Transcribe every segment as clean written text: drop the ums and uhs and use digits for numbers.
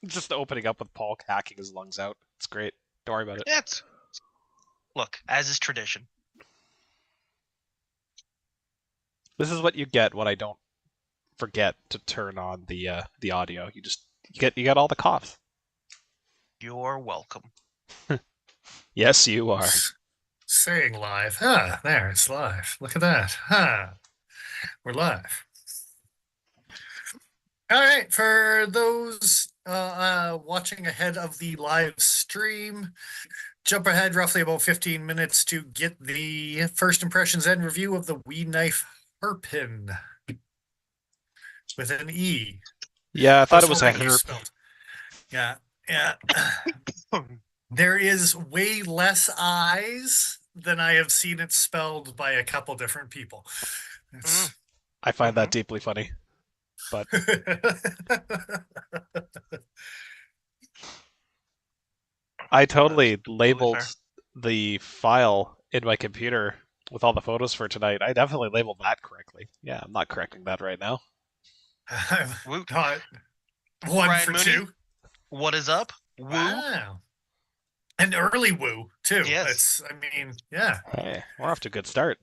Just opening up with Paul hacking his lungs out. It's great. Don't worry about it. Look, as is tradition. This is what you get when I don't forget to turn on the audio. You get all the coughs. You're welcome. Yes, you are. Saying live. Ah, there, it's live. Look at that. We're live. All right, for those watching ahead of the live stream, jump ahead roughly about 15 minutes to get the first impressions and review of the Wee Knife Harpen with an E. Yeah, I thought it was a herp. Yeah. There is way less I's than I have seen it spelled by a couple different people. I find that deeply funny. But I totally labeled the file in my computer with all the photos for tonight. I definitely labeled that correctly. Yeah, I'm not correcting that right now. One Ryan for Mooney, 2. What is up? Woo. Wow. An early woo, too. Yes. Yeah. Hey, we're off to a good start.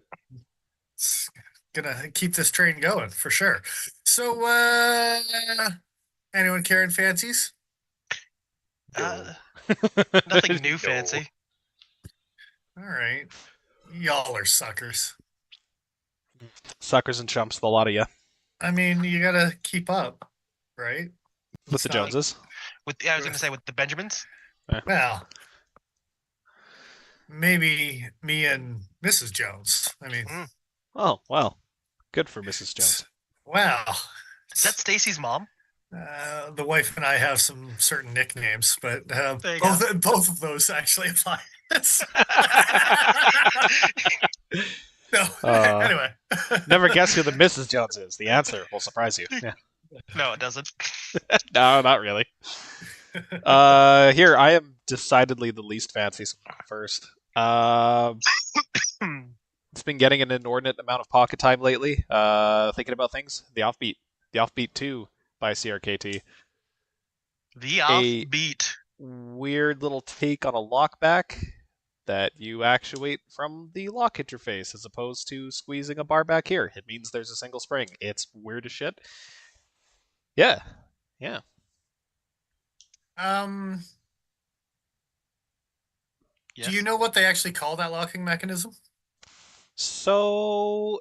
It's gonna keep this train going, for sure. So, anyone carrying fancies? Nothing new fancy. All right. Y'all are suckers. Suckers and chumps, the lot of you. I mean, you gotta keep up, right? With the Joneses? I was gonna say with the Benjamins. Well, maybe me and Mrs. Jones. Oh, well. Good for Mrs. Jones. Wow. Is that Stacy's mom? The wife and I have some certain nicknames, but both of those actually apply. No. Anyway. Never guess who the Mrs. Jones is. The answer will surprise you. Yeah. No, it doesn't. No, not really. Here, I am decidedly the least fancy first. It's been getting an inordinate amount of pocket time lately. Thinking about things. The Offbeat 2 by CRKT. The Offbeat. Weird little take on a lockback that you actuate from the lock interface as opposed to squeezing a bar back here. It means there's a single spring. It's weird as shit. Yeah. Yes. Do you know what they actually call that locking mechanism? So,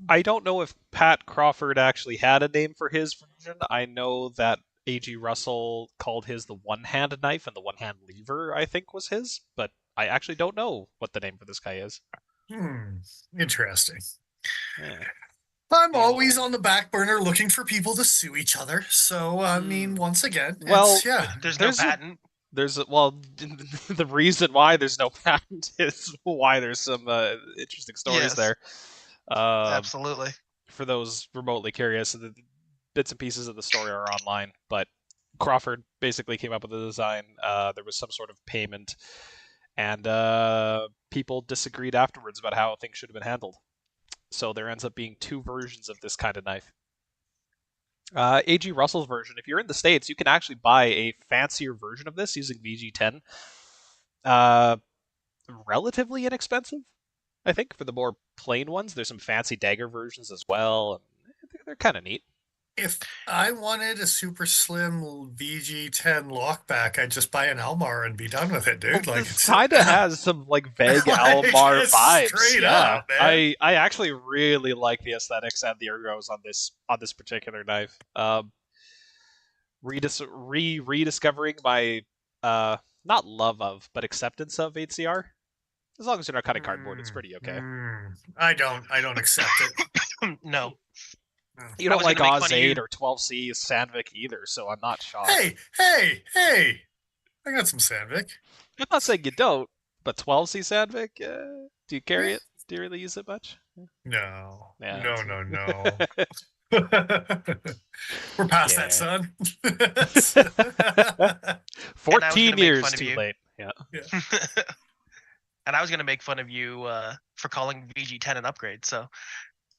I don't know if Pat Crawford actually had a name for his version. I know that A.G. Russell called his the one-hand knife, and the one-hand lever, I think, was his. But I actually don't know what the name for this guy is. Interesting. Yeah. I'm always on the back burner looking for people to sue each other. So, once again, there's no patent. The reason why there's no patent is why there's some interesting stories there. Absolutely. For those remotely curious, the bits and pieces of the story are online, but Crawford basically came up with the design. There was some sort of payment, and people disagreed afterwards about how things should have been handled. So there ends up being two versions of this kind of knife. A.G. Russell's version, if you're in the States, you can actually buy a fancier version of this using VG10. Relatively inexpensive, I think, for the more plain ones. There's some fancy dagger versions as well, and they're kind of neat. If I wanted a super slim VG10 lockback, I'd just buy an Almar and be done with it, dude. Well, this kind of has some vague Almar vibes. Straight up, man. I actually really like the aesthetics and the ergos on this particular knife. Rediscovering my not love of, but acceptance of 8CR. As long as you're not cutting cardboard, it's pretty okay. I don't accept it. No. You don't like Oz 8 or 12C Sandvik either, so I'm not shocked. Hey! I got some Sandvik. I'm not saying you don't, but 12C Sandvik, do you carry it? Do you really use it much? No. Yeah, No. We're past that, son. 14 years too late. Yeah. And I was going to make fun of you for calling VG10 an upgrade, so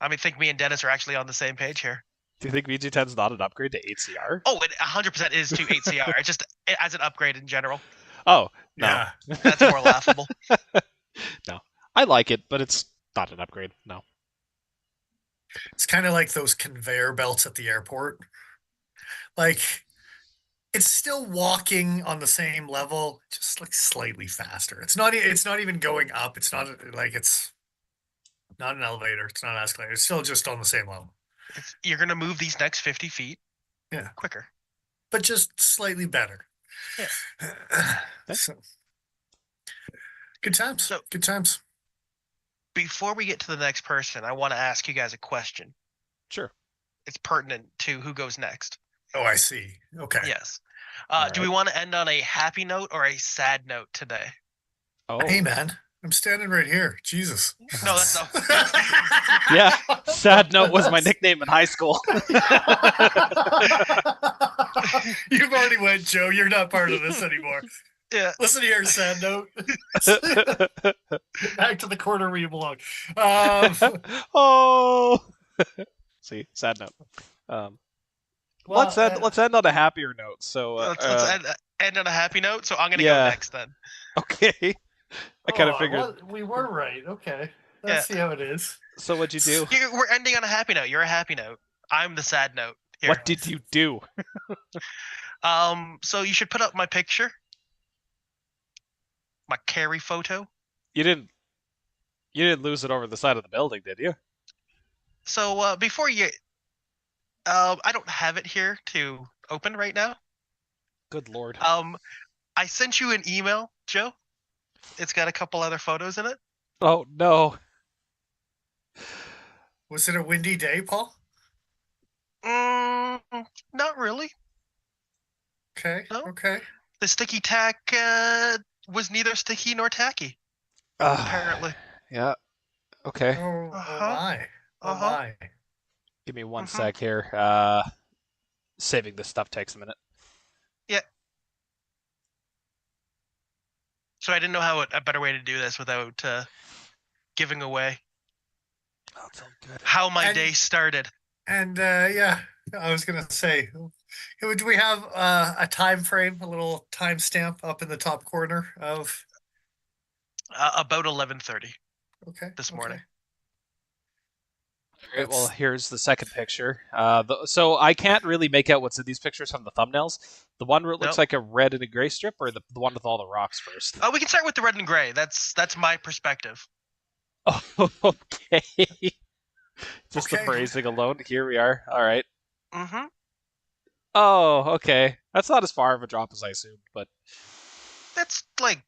I think me and Dennis are actually on the same page here. Do you think VG10 is not an upgrade to 8CR? Oh, it 100% is to 8CR. It's just as an upgrade in general. Oh, no. Yeah. That's more laughable. No. I like it, but it's not an upgrade. No. It's kind of like those conveyor belts at the airport. Like, it's still walking on the same level, just like slightly faster. It's not even going up. It's not like it's not an elevator. It's not an escalator. It's still just on the same level. You're going to move these next 50 feet Yeah. quicker. But just slightly better. Yeah. So, good times. So- Good times. Before we get to the next person, I want to ask you guys a question. Sure. It's pertinent to who goes next. Oh, I see. Okay. Yes. All Do we want to end on a happy note or a sad note today? Oh. Hey, man. I'm standing right here. Jesus. No, that's not. Yeah. Sad note was my nickname in high school. You've already went, Joe. You're not part of this anymore. Yeah. Listen here, sad note. Back to the corner where you belong. Oh. See, sad note. Let's end on a happier note. So let's end on a happy note. So I'm gonna go next then. Okay. I kind of figured we were right. Okay, let's see how it is. So what'd you do? We're ending on a happy note. You're a happy note. I'm the sad note. Here. What did you do? So you should put up my picture, my carry photo. You didn't lose it over the side of the building, did you? So before you, I don't have it here to open right now. Good Lord. I sent you an email, Joe. It's got a couple other photos in it. Oh no. Was it a windy day, Paul? Not really. Okay. No. Okay. The sticky tack was neither sticky nor tacky. Apparently. Yeah. Okay. Oh my. Oh my. Give me one sec here. Saving this stuff takes a minute. Yeah. So I didn't know how a better way to do this without giving away how my day started. And yeah, I was gonna say, do we have a time frame, a little timestamp up in the top corner of about 11:30? Okay. This morning. All right, well, here's the second picture. So I can't really make out what's in these pictures from the thumbnails. The one where it looks like a red and a gray strip, or the one with all the rocks first? We can start with the red and gray. That's my perspective. Oh, okay. Just the phrasing alone. Here we are. All right. Mm-hmm. Oh, okay. That's not as far of a drop as I assumed, but that's like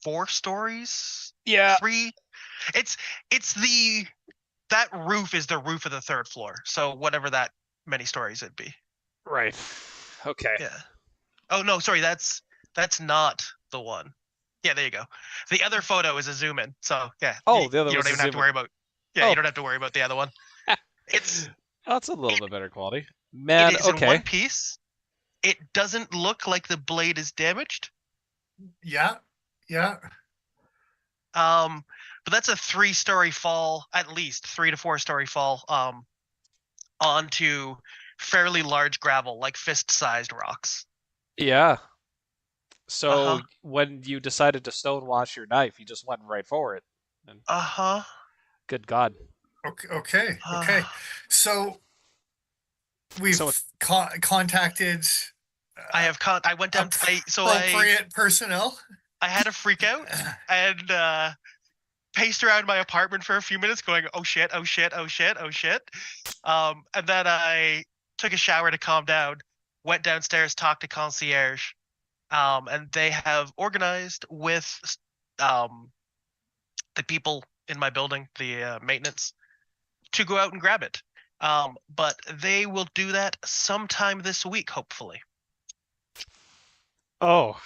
4 stories. Yeah. 3. That roof is the roof of the 3rd floor. So whatever that many stories it'd be. Right. Okay. Yeah. Oh no, sorry, that's not the one. Yeah, there you go. The other photo is a zoom in. So yeah. Oh, the other. You don't even have to worry about. Yeah, you don't have to worry about the other one. That's a little bit better quality. Man, it is in one piece. It doesn't look like the blade is damaged. Yeah. Yeah. But that's a 3-story fall, at least 3 to 4-story fall, onto fairly large gravel, like fist-sized rocks. Yeah. So when you decided to stonewash your knife, you just went right for it. And good God. Okay. So we've contacted. I went down. Appropriate personnel. I had a freak out and paced around my apartment for a few minutes, going, "Oh shit! Oh shit! Oh shit! Oh shit!" And then I took a shower to calm down. Went downstairs, talked to concierge, and they have organized with the people in my building, the maintenance, to go out and grab it. But they will do that sometime this week, hopefully. Oh,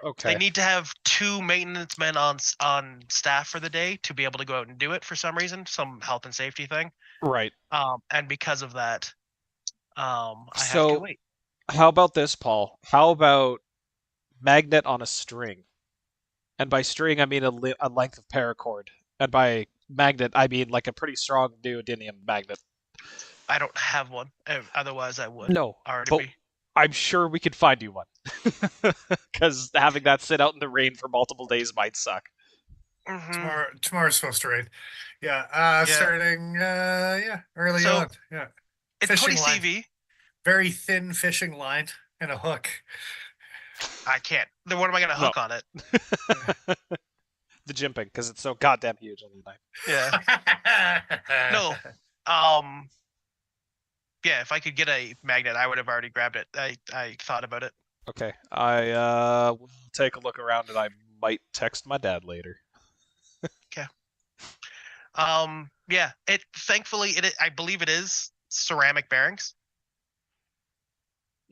okay. They need to have 2 maintenance men on staff for the day to be able to go out and do it for some reason, some health and safety thing. Right. And because of that, I have to wait. How about this, Paul? How about magnet on a string? And by string, I mean a length of paracord. And by magnet, I mean like a pretty strong neodymium magnet. I don't have one. Otherwise, I would No, already but be. I'm sure we could find you one. Because having that sit out in the rain for multiple days might suck. Tomorrow's supposed to rain. Yeah. Yeah. Starting. Early So on. Yeah. it's Fishing 20 line. CV. Very thin fishing line and a hook. I can't. Then what am I gonna hook on it? The jimping, because it's so goddamn huge on the knife. Yeah. No. Yeah, if I could get a magnet, I would have already grabbed it. I thought about it. Okay, I will take a look around, and I might text my dad later. Yeah. Thankfully I believe it is ceramic bearings.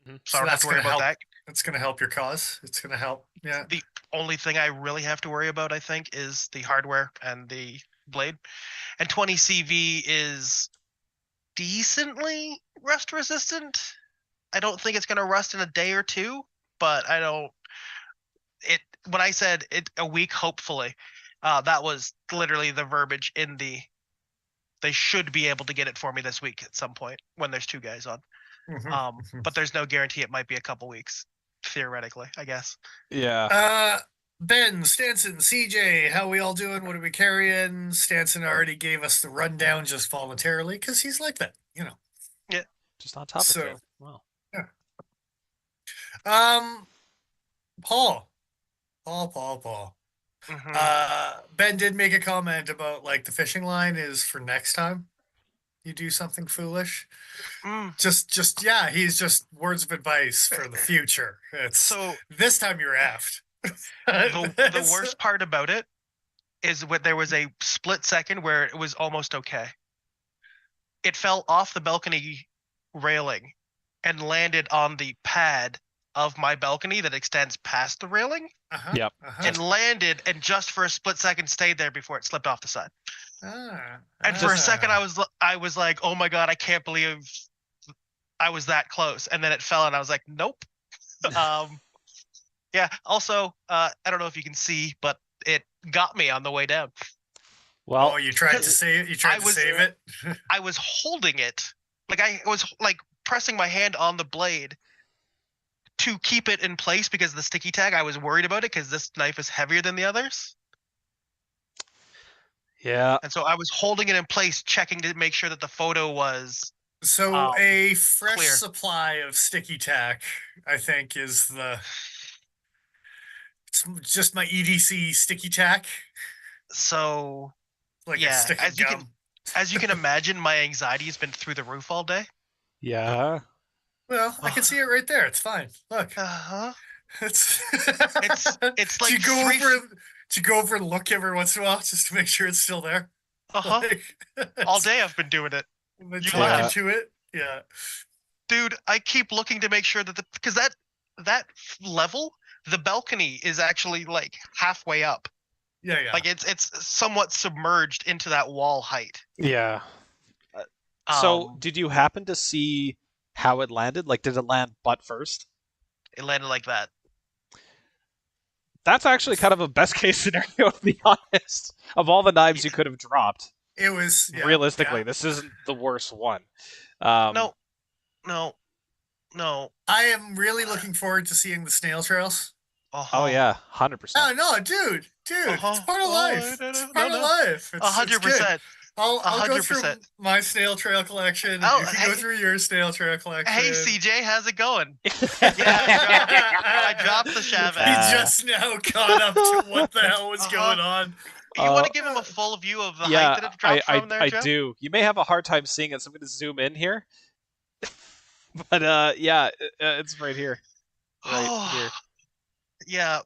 Mhm. So I don't have to worry about that. That's gonna help your cause. It's gonna help. Yeah. The only thing I really have to worry about, I think, is the hardware and the blade. And 20 CV is decently rust resistant. I don't think it's gonna rust in a day or two, but I don't. When I said a week, hopefully, that was literally the verbiage in the. They should be able to get it for me this week at some point when there's 2 guys on. But there's no guarantee. It might be a couple weeks, theoretically, I guess. Yeah. Ben, Stanson, CJ, how we all doing? What are we carrying? Stanson already gave us the rundown just voluntarily because he's like that, you know. Yeah. Just on top of it. Wow. Yeah. Paul. Ben did make a comment about like the fishing line is for next time you do something foolish. Just yeah, he's just words of advice for the future. It's So this time you're aft. the worst part about it is when there was a split second where it was almost okay. It fell off the balcony railing and landed on the pad of my balcony that extends past the railing. Yep. And landed and just for a split second stayed there before it slipped off the side. And for a second I was like, oh my god, I can't believe I was that close. And then it fell and I was like, nope. Yeah. Also, I don't know if you can see, but it got me on the way down. Well, you tried to save it. Save it. I was holding it, like I was like pressing my hand on the blade to keep it in place because of the sticky tag. I was worried about it because this knife is heavier than the others. Yeah. And so I was holding it in place, checking to make sure that the photo was. So a fresh clear. supply of sticky tack, I think, is it's just my EDC sticky tack. So like yeah, a stick of gum. As you can imagine, my anxiety has been through the roof all day. Yeah. Well, I can see it right there. It's fine. Look. It's it's like to go over and look every once in a while just to make sure it's still there. All day I've been doing it. You talk into it. Yeah. Dude, I keep looking to make sure that because that level, the balcony is actually like halfway up. Yeah. Like it's somewhat submerged into that wall height. Yeah. So, did you happen to see how it landed? Like, did it land butt first? It landed like that. That's actually kind of a best case scenario, to be honest. Of all the knives you could have dropped, it was realistically, this isn't the worst one. No. I am really looking forward to seeing the snail trails. Oh yeah, 100%. Oh no, dude, it's part of life. It's part of life. 100%. I'll go through my snail trail collection. You can go through your snail trail collection. Hey CJ, how's it going? I dropped the Shavak. He just now caught up to what the hell was going on. You want to give him a full view of the height that it dropped from there, Joe? I do. You may have a hard time seeing it, so I'm going to zoom in here. But yeah, it's right here. Right here. Yeah.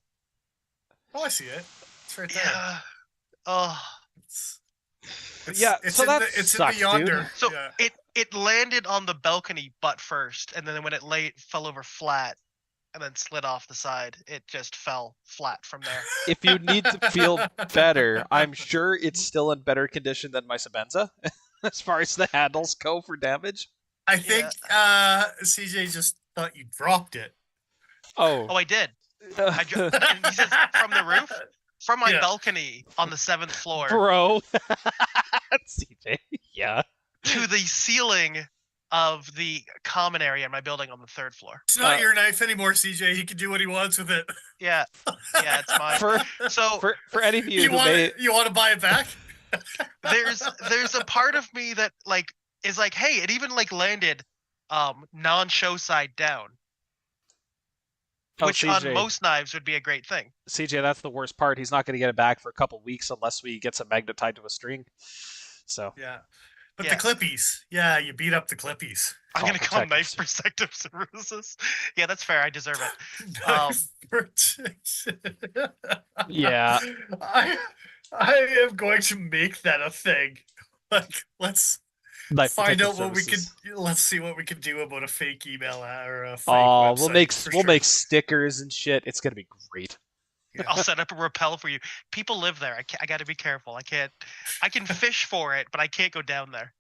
Oh, I see it. It's right there. Yeah. Oh. It's so it's in the yonder. Dude. So it landed on the balcony butt first, and then when it fell over flat, and then slid off the side, it just fell flat from there. If you need to feel better, I'm sure it's still in better condition than my Sabenza, as far as the handles go for damage. I think CJ just thought you dropped it. Oh, I did. And he says from the roof, from my balcony on the 7th floor, bro. CJ, yeah, to the ceiling of the common area in my building on the 3rd floor. It's not your knife anymore, CJ. He can do what he wants with it. Yeah, it's mine. So for any of you you who want to buy it back? there's a part of me that like is like, hey, it even like landed non-show side down, which CJ, on most knives would be a great thing. CJ, that's the worst part. He's not going to get it back for a couple weeks unless we get some magnet tied to a string. So yeah, but the clippies, you beat up the clippies. I'm gonna call knife protective services. Yeah, that's fair. I deserve it. Yeah, I am going to make that a thing. Like, let's find out what we can. Let's see what we can do about a fake email or a fake website. We'll make stickers and shit. It's gonna be great. Yeah. I'll set up a rappel for you. People live there. I got to be careful. I can fish for it, but I can't go down there.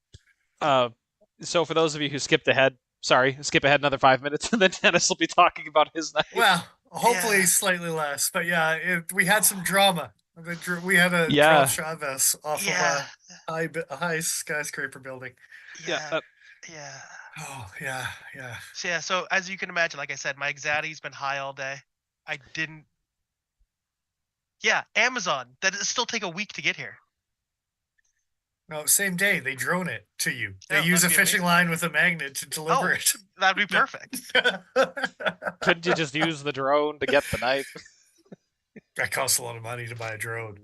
So for those of you who skip ahead another 5 minutes, and then Dennis will be talking about his knife. Well, hopefully slightly less, but we had some drama. We had a drop Chavez off of a high skyscraper building. Yeah. Oh yeah. So as you can imagine, like I said, my anxiety's been high all day. I didn't. Yeah, Amazon. That does still take a week to get here. No, same day. They drone it to you. They use a fishing line with a magnet to deliver it. That'd be perfect. Couldn't you just use the drone to get the knife? That costs a lot of money to buy a drone.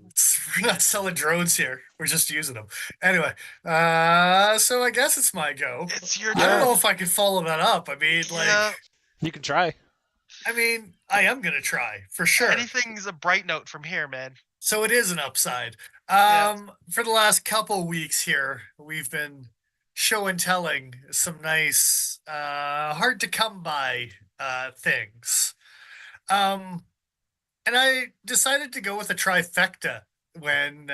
We're not selling drones here. We're just using them. Anyway, so I guess it's my go. It's your I don't know if I can follow that up. I mean, you can try. I mean, I am going to try, for sure. Anything's a bright note from here, man. So it is an upside. For the last couple weeks here, we've been show and telling some nice, hard to come by things. And I decided to go with a trifecta when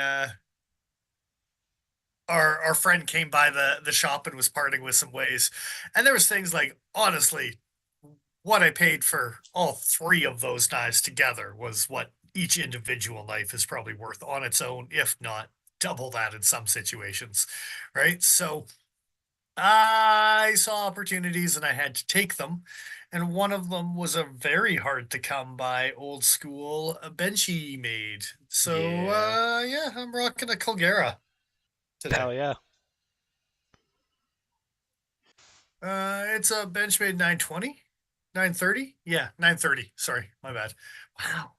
our friend came by the shop and was parting with some ways. And there was things like, honestly, what I paid for all 3 of those knives together was what each individual knife is probably worth on its own, if not double that in some situations, right? So I saw opportunities and I had to take them. And one of them was a very hard to come by old school Benchy made. So I'm rocking a Colgera today. Hell yeah. It's a Benchmade 920, 930. Yeah, 930. Sorry, my bad. Wow.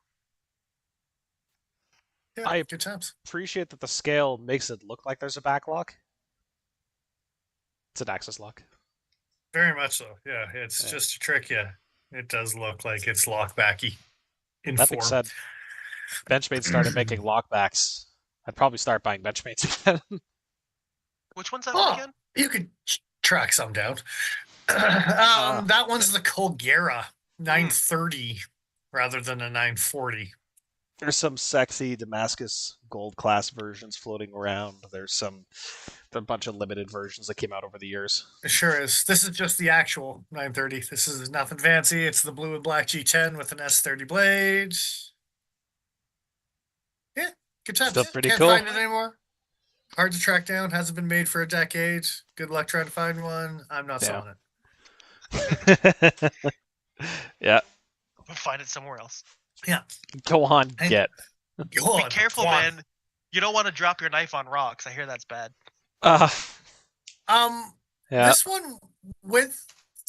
Yeah, good times. Appreciate that the scale makes it look like there's a back lock. It's an axis lock. Very much so. Yeah, it's just to trick you. It does look like it's lockbacky in that form. Being said, Benchmade started making lockbacks. I'd probably start buying Benchmades again. Which one's that one again? You could track some down. That one's the Colgera 930 rather than a 940. There's some sexy Damascus gold class versions floating around. There's a bunch of limited versions that came out over the years. It sure is. This is just the actual 930. This is nothing fancy. It's the blue and black G10 with an S30 blade. Yeah, good times. Still pretty Can't cool. find it anymore. Hard to track down. Hasn't been made for a decade. Good luck trying to find one. I'm not selling it. Yeah. We'll find it somewhere else. Yeah. Go on, get. Be careful, man. You don't want to drop your knife on rocks. I hear that's bad. This one went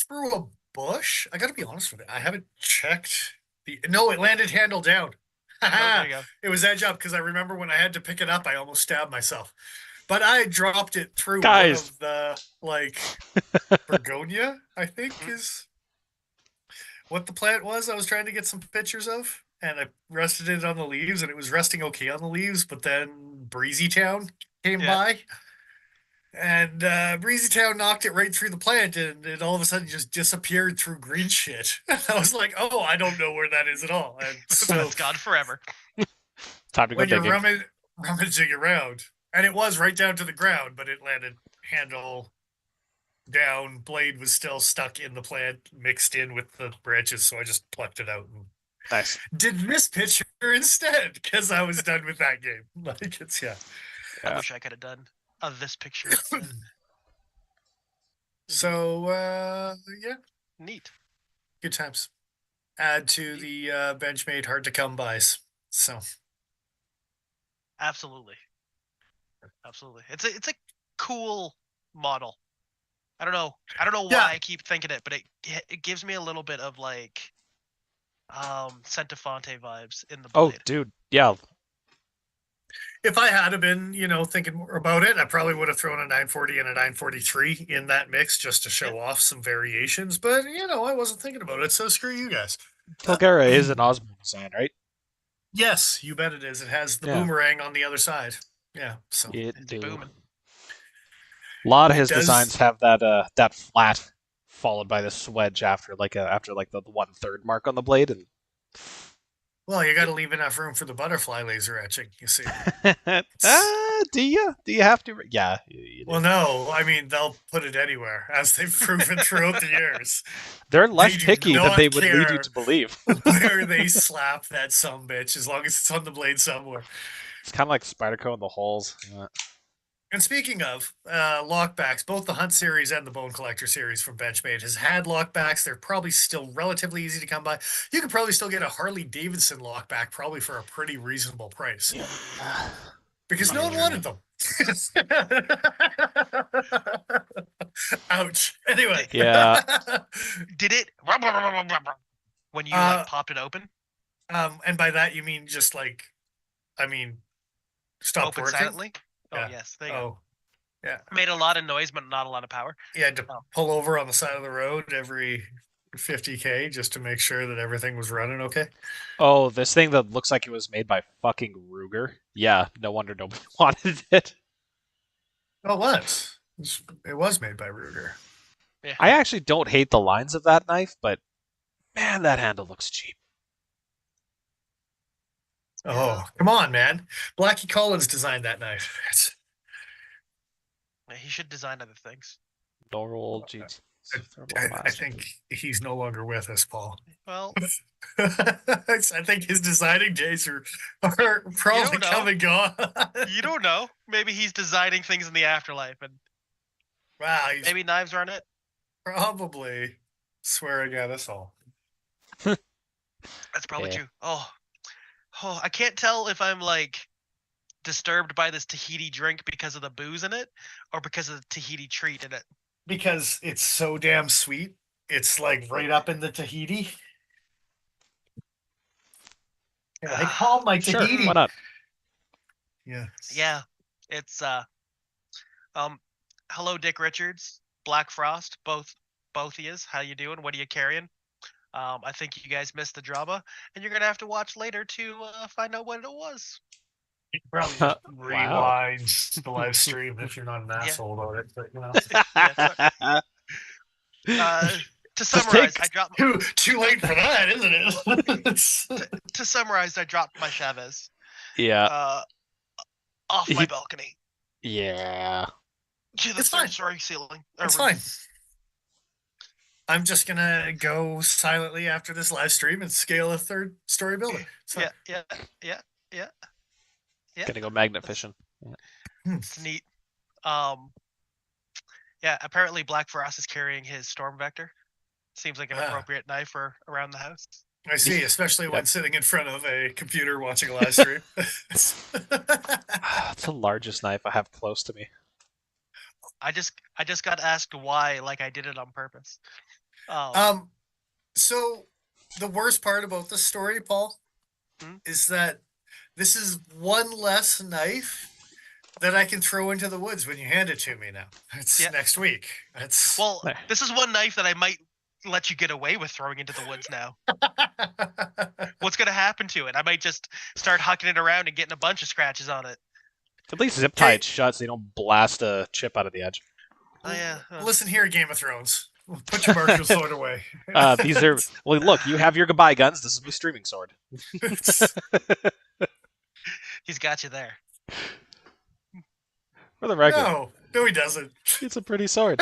through a bush. I gotta be honest with you. I haven't checked no, it landed handle down. There you go. It was edge up because I remember when I had to pick it up, I almost stabbed myself. But I dropped it through one of the Bergonia, I think is what the plant was I was trying to get some pictures of. And I rested it on the leaves, and it was resting okay on the leaves. But then Breezy Town came by, and Breezy Town knocked it right through the plant, and it all of a sudden just disappeared through green shit. I was like, oh, I don't know where that is at all. And so it's gone forever. Time to go when you're rummaging around, and it was right down to the ground, but it landed handle down. Blade was still stuck in the plant, mixed in with the branches, so I just plucked it out and did this picture instead because I was done with that game. Like it's I wish I could have done this picture. So yeah, Neat. good times. Add to the Benchmade hard to come bys. So Absolutely. Absolutely. It's a cool model. I don't know. I don't know why Yeah. I keep thinking it, but it gives me a little bit of like Centafonte vibes in the Oh, blade. dude, yeah. if I had have been, thinking more about it, I probably would have thrown a 940 and a 943 in that mix just to show off some variations. But I wasn't thinking about it, so screw you guys. Tulgara is an Osborne design, right? Yes, you bet it is. It has the Yeah. boomerang on the other side. Yeah, so It It's do. booming. A lot of It his does- designs have that flat followed by the swedge after the 1/3 mark on the blade, and well, you got to leave enough room for the butterfly laser etching. You see. do you have to? Yeah, you do. Well, no, I mean they'll put it anywhere, as they've proven throughout the years. They're less They do picky than not they would lead you care to believe. where they slap that sumbitch, as long as it's on the blade somewhere. It's kind of like SPYDERCO in the holes. Yeah. And speaking of lockbacks, both the Hunt series and the Bone Collector series from Benchmade has had lockbacks. They're probably still relatively easy to come by. You could probably still get a Harley Davidson lockback probably for a pretty reasonable price. Because no one wanted them. Ouch. Anyway. Yeah. Did it when you popped it open? And by that you mean just stopped Open working? silently? Yeah. Oh yes, there you go. Yeah. Made a lot of noise, but not a lot of power. You had to pull over on the side of the road every 50K just to make sure that everything was running okay. Oh, this thing that looks like it was made by fucking Ruger. Yeah, no wonder nobody wanted it. Oh, it was. It was made by Ruger. Yeah. I actually don't hate the lines of that knife, but man, that handle looks cheap. Oh, come on, man. Blackie Collins designed that knife. He should design other things. Normal GT. I think he's no longer with us, Paul. Well, I think his designing days are probably come and gone. You don't know. Maybe he's designing things in the afterlife, and wow, maybe knives aren't it. Probably swearing at us all. That's probably true. Oh, I can't tell if I'm like disturbed by this Tahiti drink because of the booze in it, or because of the Tahiti treat in it. Because it's so damn sweet. It's like right up in the Tahiti. I call my Tahiti. Sure, why not? Yeah. Yeah. It's hello Dick Richards, Black Frost, both of yous. How you doing? What are you carrying? I think you guys missed the drama, and you're gonna have to watch later to find out what it was. You can probably just rewind the live stream if you're not an asshole about it. But to summarize, I dropped. Too late for that, isn't it? To summarize, I dropped my Chavez. Yeah. Off my balcony. Yeah. To the third-story ceiling. It's fine. I'm just gonna go silently after this live stream and scale a 3rd-story building. Yeah. Gonna go magnet fishing. It's neat. Yeah. Apparently, Black Frost is carrying his Storm Vector. Seems like an appropriate knife for around the house. I see, especially when sitting in front of a computer watching a live stream. It's the largest knife I have close to me. I just got asked why, like I did it on purpose. So the worst part about this story, Paul, is that this is one less knife that I can throw into the woods when you hand it to me now. It's next week. This is one knife that I might let you get away with throwing into the woods now. What's gonna happen to it? I might just start hucking it around and getting a bunch of scratches on it. At least zip tie it shut so you don't blast a chip out of the edge. Oh yeah. Listen here, Game of Thrones. Put your martial sword away. These are look. You have your goodbye guns. This is my streaming sword. He's got you there. For the record, no, he doesn't. It's a pretty sword.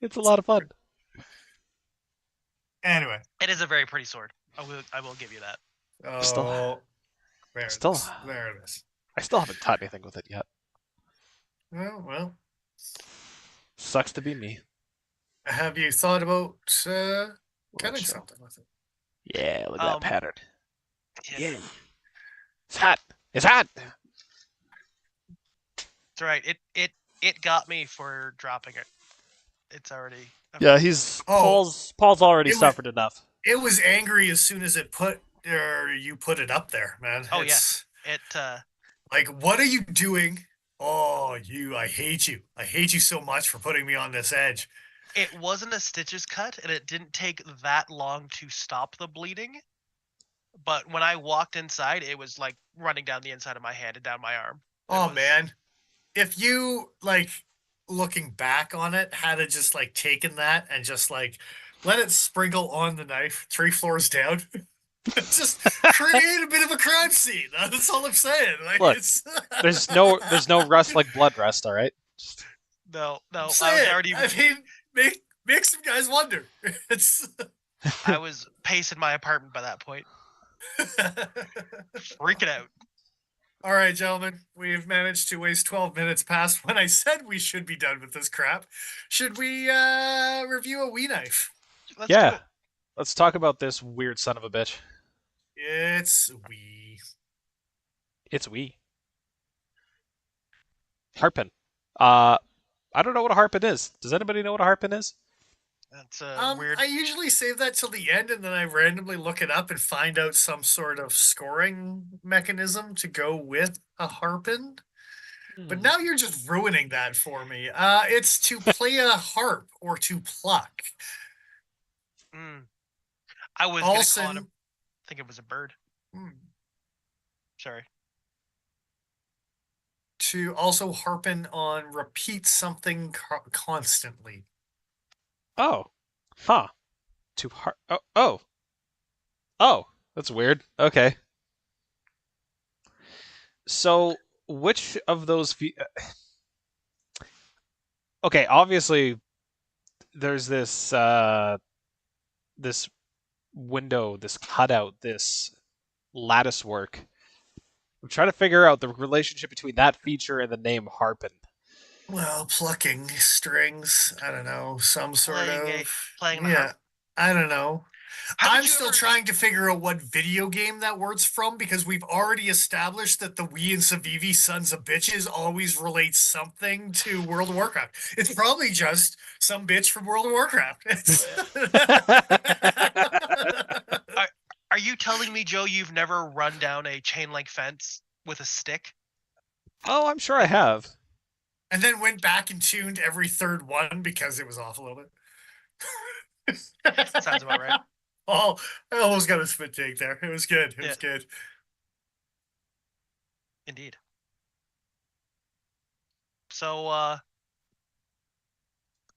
It's a lot of fun. Anyway, it is a very pretty sword. I will give you that. Oh, there it is. I still haven't taught anything with it yet. Well. Sucks to be me. Have you thought about Let's cutting show. something with it? Yeah, look at that pattern. Yeah. Yeah. It's hot. It's hot. That's right. It got me for dropping it. It's already. Yeah, he's Oh, Paul's already it was suffered enough. it was angry as soon as you put it up there, man. Oh It's yeah. It. like, what are you doing? Oh, I hate you. I hate you so much for putting me on this edge. It wasn't a stitches cut, and it didn't take that long to stop the bleeding. But when I walked inside, it was like running down the inside of my hand and down my arm. Oh man, if you like looking back on it, had it just like taken that and just like let it sprinkle on the knife 3 floors down, just create a bit of a crime scene. That's all I'm saying. Like, Look, it's there's no rust like blood rust. All right. No, I was say it. already. I mean, make some guys wonder. It's I was pacing my apartment by that point, freaking out. all right, gentlemen. We've managed to waste 12 minutes past when I said we should be done with this crap. Should we review a Wii knife? Let's do Yeah. it. Let's talk about this weird son of a bitch. It's Wii. It's Wii. Harpen. I don't know what a Harpen is. Does anybody know what a Harpen is? That's weird. I usually save that till the end, and then I randomly look it up and find out some sort of scoring mechanism to go with a harpin. But now you're just ruining that for me. It's to play a harp or to pluck. I was gonna call it. I think it was a bird. Sorry. To also harpen on repeat something constantly. Oh. Huh. To harp. Oh. That's weird. Okay. So, which of those? Okay, obviously, there's this this window, this cutout, this lattice work. I'm trying to figure out the relationship between that feature and the name Harpen. Well, plucking strings. I don't know. Some sort playing the yeah. harp. I don't know. How did I'm you still ever- trying to figure out what video game that word's from because we've already established that the Wii and Civivi sons of bitches always relate something to World of Warcraft. It's probably just some bitch from World of Warcraft. Are you telling me, Joe, you've never run down a chain link fence with a stick? Oh, I'm sure I have. And then went back and tuned every third one because it was off a little bit. Sounds about right. Oh, I almost got a spit take there. It was good. It was good. Indeed. So,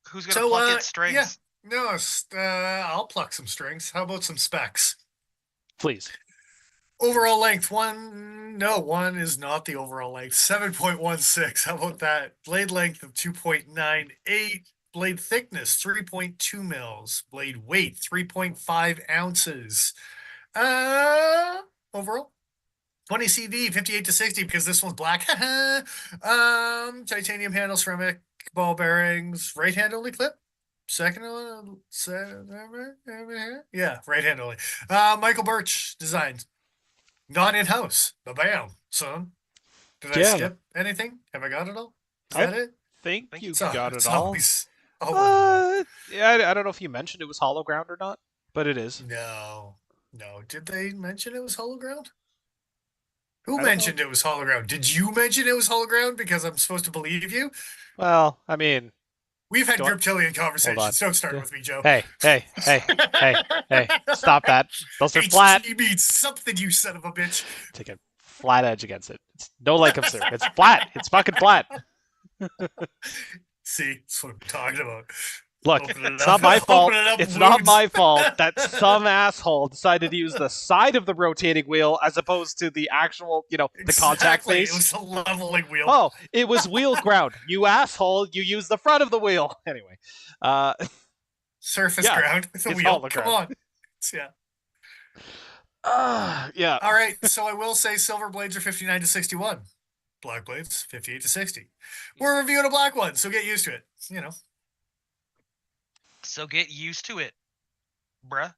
who's gonna pluck its strings? Yeah. No, I'll pluck some strings. How about some specs? Please. Overall length, one is not the overall length. 7.16. How about that? Blade length of 2.98. Blade thickness, 3.2 mils. Blade weight, 3.5 ounces. Overall, 20 CV, 58 to 60, because this one's black. Titanium handle, ceramic ball bearings, right hand only clip. Second one, yeah, right hand only. Michael Birch designs. Not in house. Bam, son. Did I skip anything? Have I got it all? Is that it? Think you got it all. Yeah, I don't know if you mentioned it was hollow ground or not, but it is. No. Did they mention it was hollow ground? Who mentioned it was hollow ground? Did you mention it was hollow ground? Because I'm supposed to believe you. Well, I mean, we've had Griptilian conversations. Don't start with me, Joe. Hey! Stop that! Those are flat. HG means something, you son of a bitch. Take a flat edge against it. It's no like sir. It's flat. It's fucking flat. See, that's what I'm talking about. Look, it's not my fault. It's not my fault that some asshole decided to use the side of the rotating wheel as opposed to the actual, the contact face. It was a leveling wheel. Oh, it was wheel ground. You asshole, you used the front of the wheel. Anyway. Surface ground with a wheel. Come on. Yeah. Yeah. All right, so I will say silver blades are 59 to 61. Black blades, 58 to 60. We're reviewing a black one, so get used to it. So get used to it, bruh.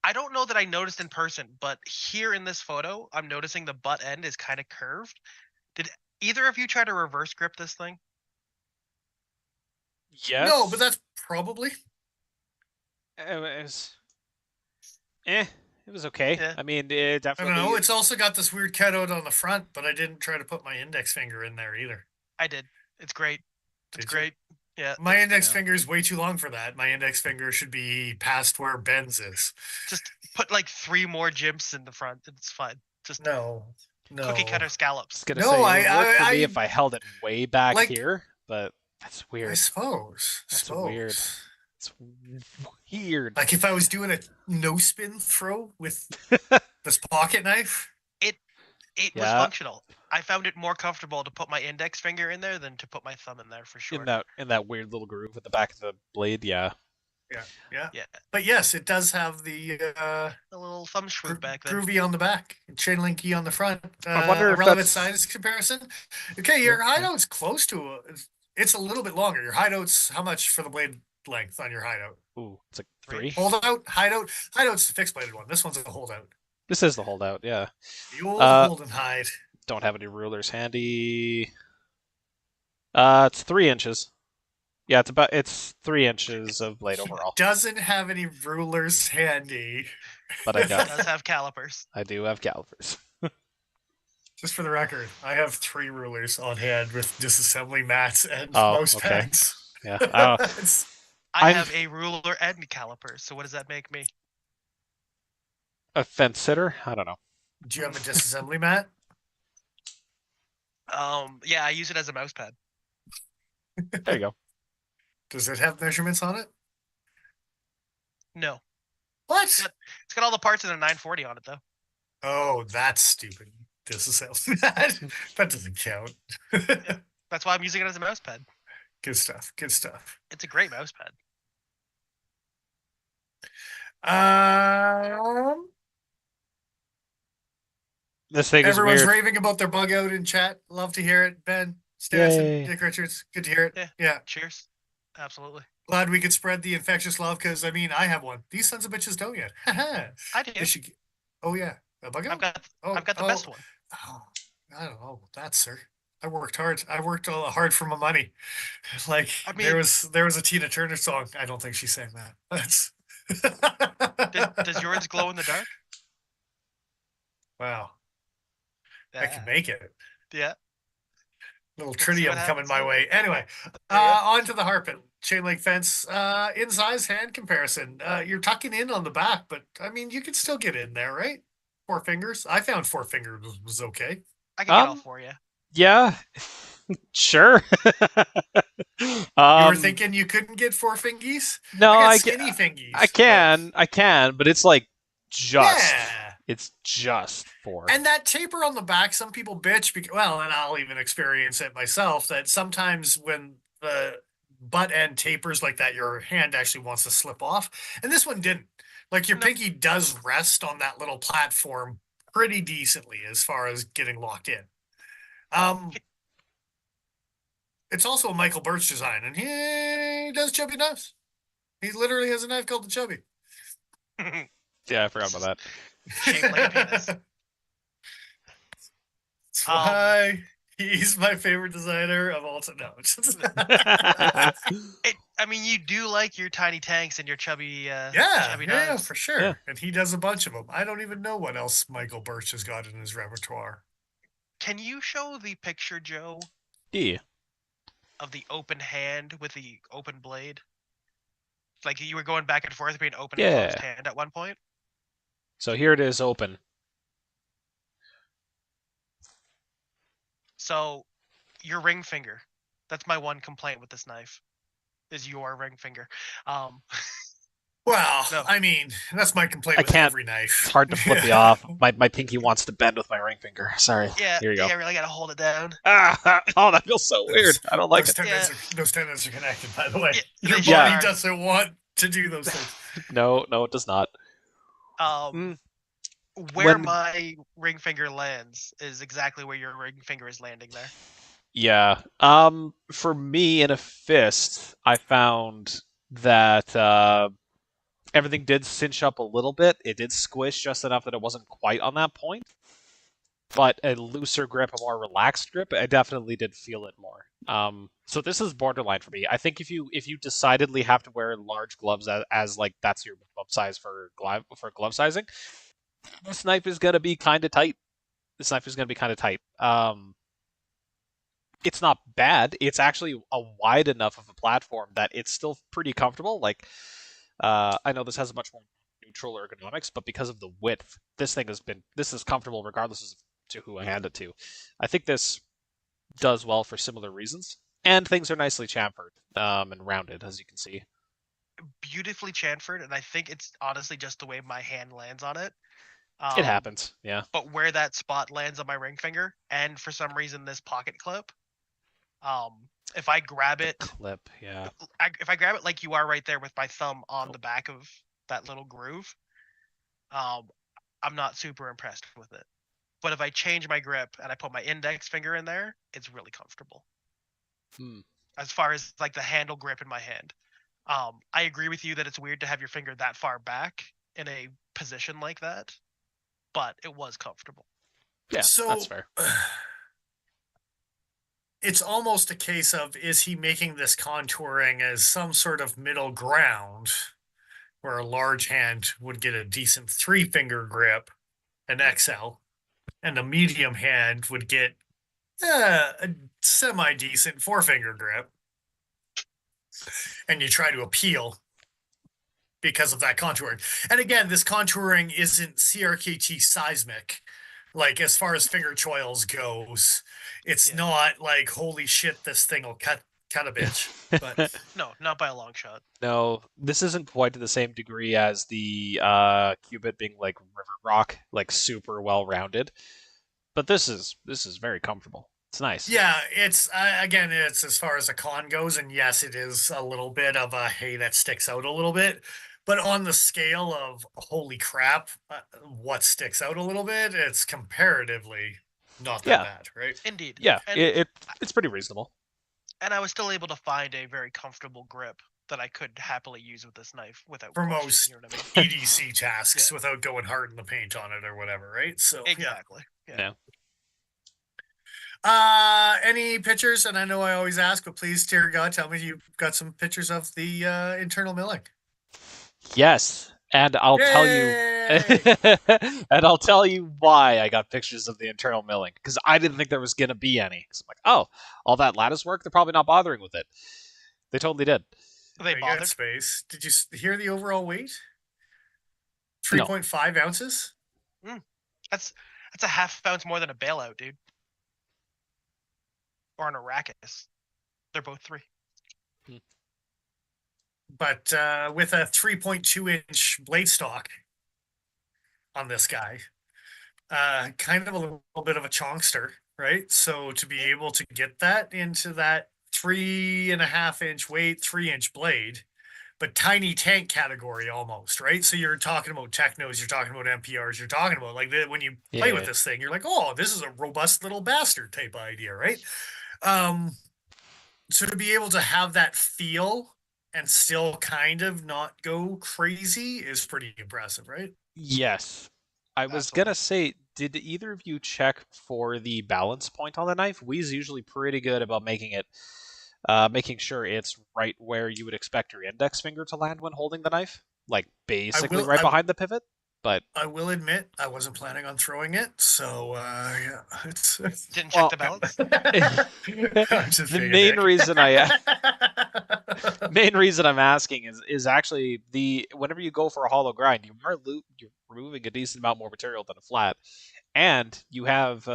I don't know that I noticed in person, but here in this photo, I'm noticing the butt end is kind of curved. Did either of you try to reverse grip this thing? Yes. No, but that's probably. It was. It was okay. Yeah. I mean, it I definitely. don't know. It's also got this weird cutout on the front, but I didn't try to put my index finger in there either. I did. It's great. It's Did you? great. Yeah. My index yeah. finger is way too long for that. My index finger should be past where Ben's is. Just put like 3 more jimps in the front. It's fine. Just No. cookie cutter I was scallops. gonna No, say it would I- work for me I- if I held it way back like- here, but that's I weird. suppose. That's weird. It's weird. Like if I was doing a no spin throw with this pocket knife. It was Yeah. functional. I found it more comfortable to put my index finger in there than to put my thumb in there for sure. in that weird little groove at the back of the blade, yeah. Yeah. Yeah. But yes, it does have the A little thumb swoop back there. groovy on the back, chain link key on the front. I wonder if relevant that's- size comparison. Okay, your Yeah. hideout's close to it's a little bit longer. Your hideout's how much for the blade length on your hideout? Ooh, it's like 3. 3. Holdout, hideout's the fixed bladed one. This one's a holdout. This is the holdout, yeah. The old Uh, hold and hide. Don't have any rulers handy. It's 3 inches. Yeah, it's 3 inches of blade overall. Doesn't have any rulers handy. But I It know does have calipers. I do have calipers. Just for the record, I have 3 rulers on hand with disassembly mats and Oh, mouse okay. pads. Yeah. It's- I I'm- have a ruler and calipers. So what does that make me? A fence sitter? I don't know. do you have a disassembly mat? Yeah, I use it as a mouse pad. There you go. Does it have measurements on it? No, What? it's got all the parts in a 940 on it though. Oh, that's stupid. Disassembly mat. That doesn't count. That's why I'm using it as a mouse pad. Good stuff. Good stuff. It's a great mouse pad. This thing is Everyone's weird. raving about their bug out in chat. Love to hear it. Ben, Stanson, Yay. Dick Richards. Good to hear it. Yeah. Yeah. Cheers. Absolutely. Glad we could spread the infectious love because, I mean, I have one. These sons of bitches don't yet. I do. They should... Oh, yeah. A bug out? I've got the best one. Oh, I don't know that, sir. I worked hard. I worked hard for my money. Like I there mean- was a Tina Turner song. I don't think she sang that. That's Does yours glow in the dark? wow. I Yeah. can make it. Yeah. Little We'll see what tritium coming happens. my way. Anyway, Yeah. on to the Harpen chain link fence. In size hand comparison. You're tucking in on the back, but I mean you could still get in there, right? 4 fingers. I found 4 fingers was okay. I can get all Um, 4 you. Yeah. Sure. You were thinking you couldn't get 4 fingies? No, I got I skinny fingies. I can, but it's like just Yeah. it's just 4. And that taper on the back, some people bitch because, well, and I'll even experience it myself, that sometimes when the butt end tapers like that, your hand actually wants to slip off. And this one didn't. Like your No. pinky does rest on that little platform pretty decently as far as getting locked in. It's also a Michael Birch design, and he does chubby knives. He literally has a knife called the Chubby. Yeah, I forgot about that. Shaped like a penis. That's Um, why he's my favorite designer of all time. No, just- I mean, you do like your tiny tanks and your chubby, yeah, chubby yeah, knives. for sure. Yeah. And he does a bunch of them. I don't even know what else Michael Birch has got in his repertoire. Can you show the picture, Joe, Yeah. of the open hand with the open blade? Like you were going back and forth between open and Yeah. closed hand at one point. So here it is open. So, your ring finger. That's my one complaint with this knife. Is your ring finger. Well, No. I mean, that's my complaint I with can't- every knife. It's hard to flip the off. My pinky wants to bend with my ring finger. Sorry. Yeah, Here you go. yeah, I really gotta hold it down. Ah, oh, that feels so weird. I don't like those it. those tendons are connected, by the way. Yeah, Your they body are. doesn't want to do those things. No, it does not. Where When- my ring finger lands is exactly where your ring finger is landing there. Yeah. For me in a fist, I found that everything did cinch up a little bit. It did squish just enough that it wasn't quite on that point. But a looser grip, a more relaxed grip, I definitely did feel it more. So this is borderline for me. I think if you decidedly have to wear large gloves as like that's your glove size for glove sizing, this knife is gonna be kind of tight. This knife is gonna be kind of tight. It's not bad. It's actually a wide enough of a platform that it's still pretty comfortable. Like, I know this has a much more neutral ergonomics, but because of the width, this is comfortable regardless of to who I hand it to. I think this does well for similar reasons, and things are nicely chamfered and rounded, as you can see. Beautifully chamfered, and I think it's honestly just the way my hand lands on it. It happens, yeah. But where that spot lands on my ring finger, and for some reason this pocket clip, if I grab it, Yeah. if I grab it like you are right there with my thumb on the back of that little groove, I'm not super impressed with it. But if I change my grip and I put my index finger in there, it's really comfortable. As far as like the handle grip in my hand. I agree with you that it's weird to have your finger that far back in a position like that, but it was comfortable. Yeah, So, that's fair. It's almost a case of, is he making this contouring as some sort of middle ground where a large hand would get a decent 3-finger grip, an XL, and a medium hand would get a semi-decent 4-finger grip, and you try to appeal because of that contouring. And again, this contouring isn't CRKT seismic. Like, as far as finger choils goes, it's not like, holy shit, this thing will cut a bitch. But no, not by a long shot. No, this isn't quite to the same degree as the Cubit being like River Rock, like super well rounded. But this is very comfortable. It's nice. Yeah, it's again, it's as far as a con goes, and yes, it is a little bit of a hey, that sticks out a little bit. But on the scale of holy crap, what sticks out a little bit, it's comparatively not that bad, right? Indeed. Yeah, it's pretty reasonable. And I was still able to find a very comfortable grip that I could happily use with this knife without for question, most you know what I mean? EDC tasks without going hard in the paint on it or whatever, right? So exactly. Yeah. Any pictures? And I know I always ask, but please, dear God, tell me you've got some pictures of the internal milling. Yes, and I'll tell you, and I'll tell you why I got pictures of the internal milling, because I didn't think there was gonna be any. So I'm like, oh, all that lattice work, they're probably not bothering with it. They totally did. They bothered. Space. Did you hear the overall weight? 3.5 ounces. That's a half ounce more than a bailout, dude. Or an Arrakis. They're both 3. But with a 3.2-inch blade stock on this guy, kind of a little bit of a chonkster, right? So to be able to get that into that 3.5-inch weight, 3-inch blade, but tiny tank category almost, right? So you're talking about technos, you're talking about MPRs, you're talking about like when you play with this thing, you're like, oh, this is a robust little bastard type idea, right? So to be able to have that feel and still kind of not go crazy is pretty impressive, right? Yes. I was gonna say, did either of you check for the balance point on the knife? We's usually pretty good about making sure it's right where you would expect your index finger to land when holding the knife, like basically behind the pivot. But I will admit I wasn't planning on throwing it, so yeah, it's didn't check the balance. The main reason I'm asking is actually whenever you go for a hollow grind, you're removing a decent amount more material than a flat, and you have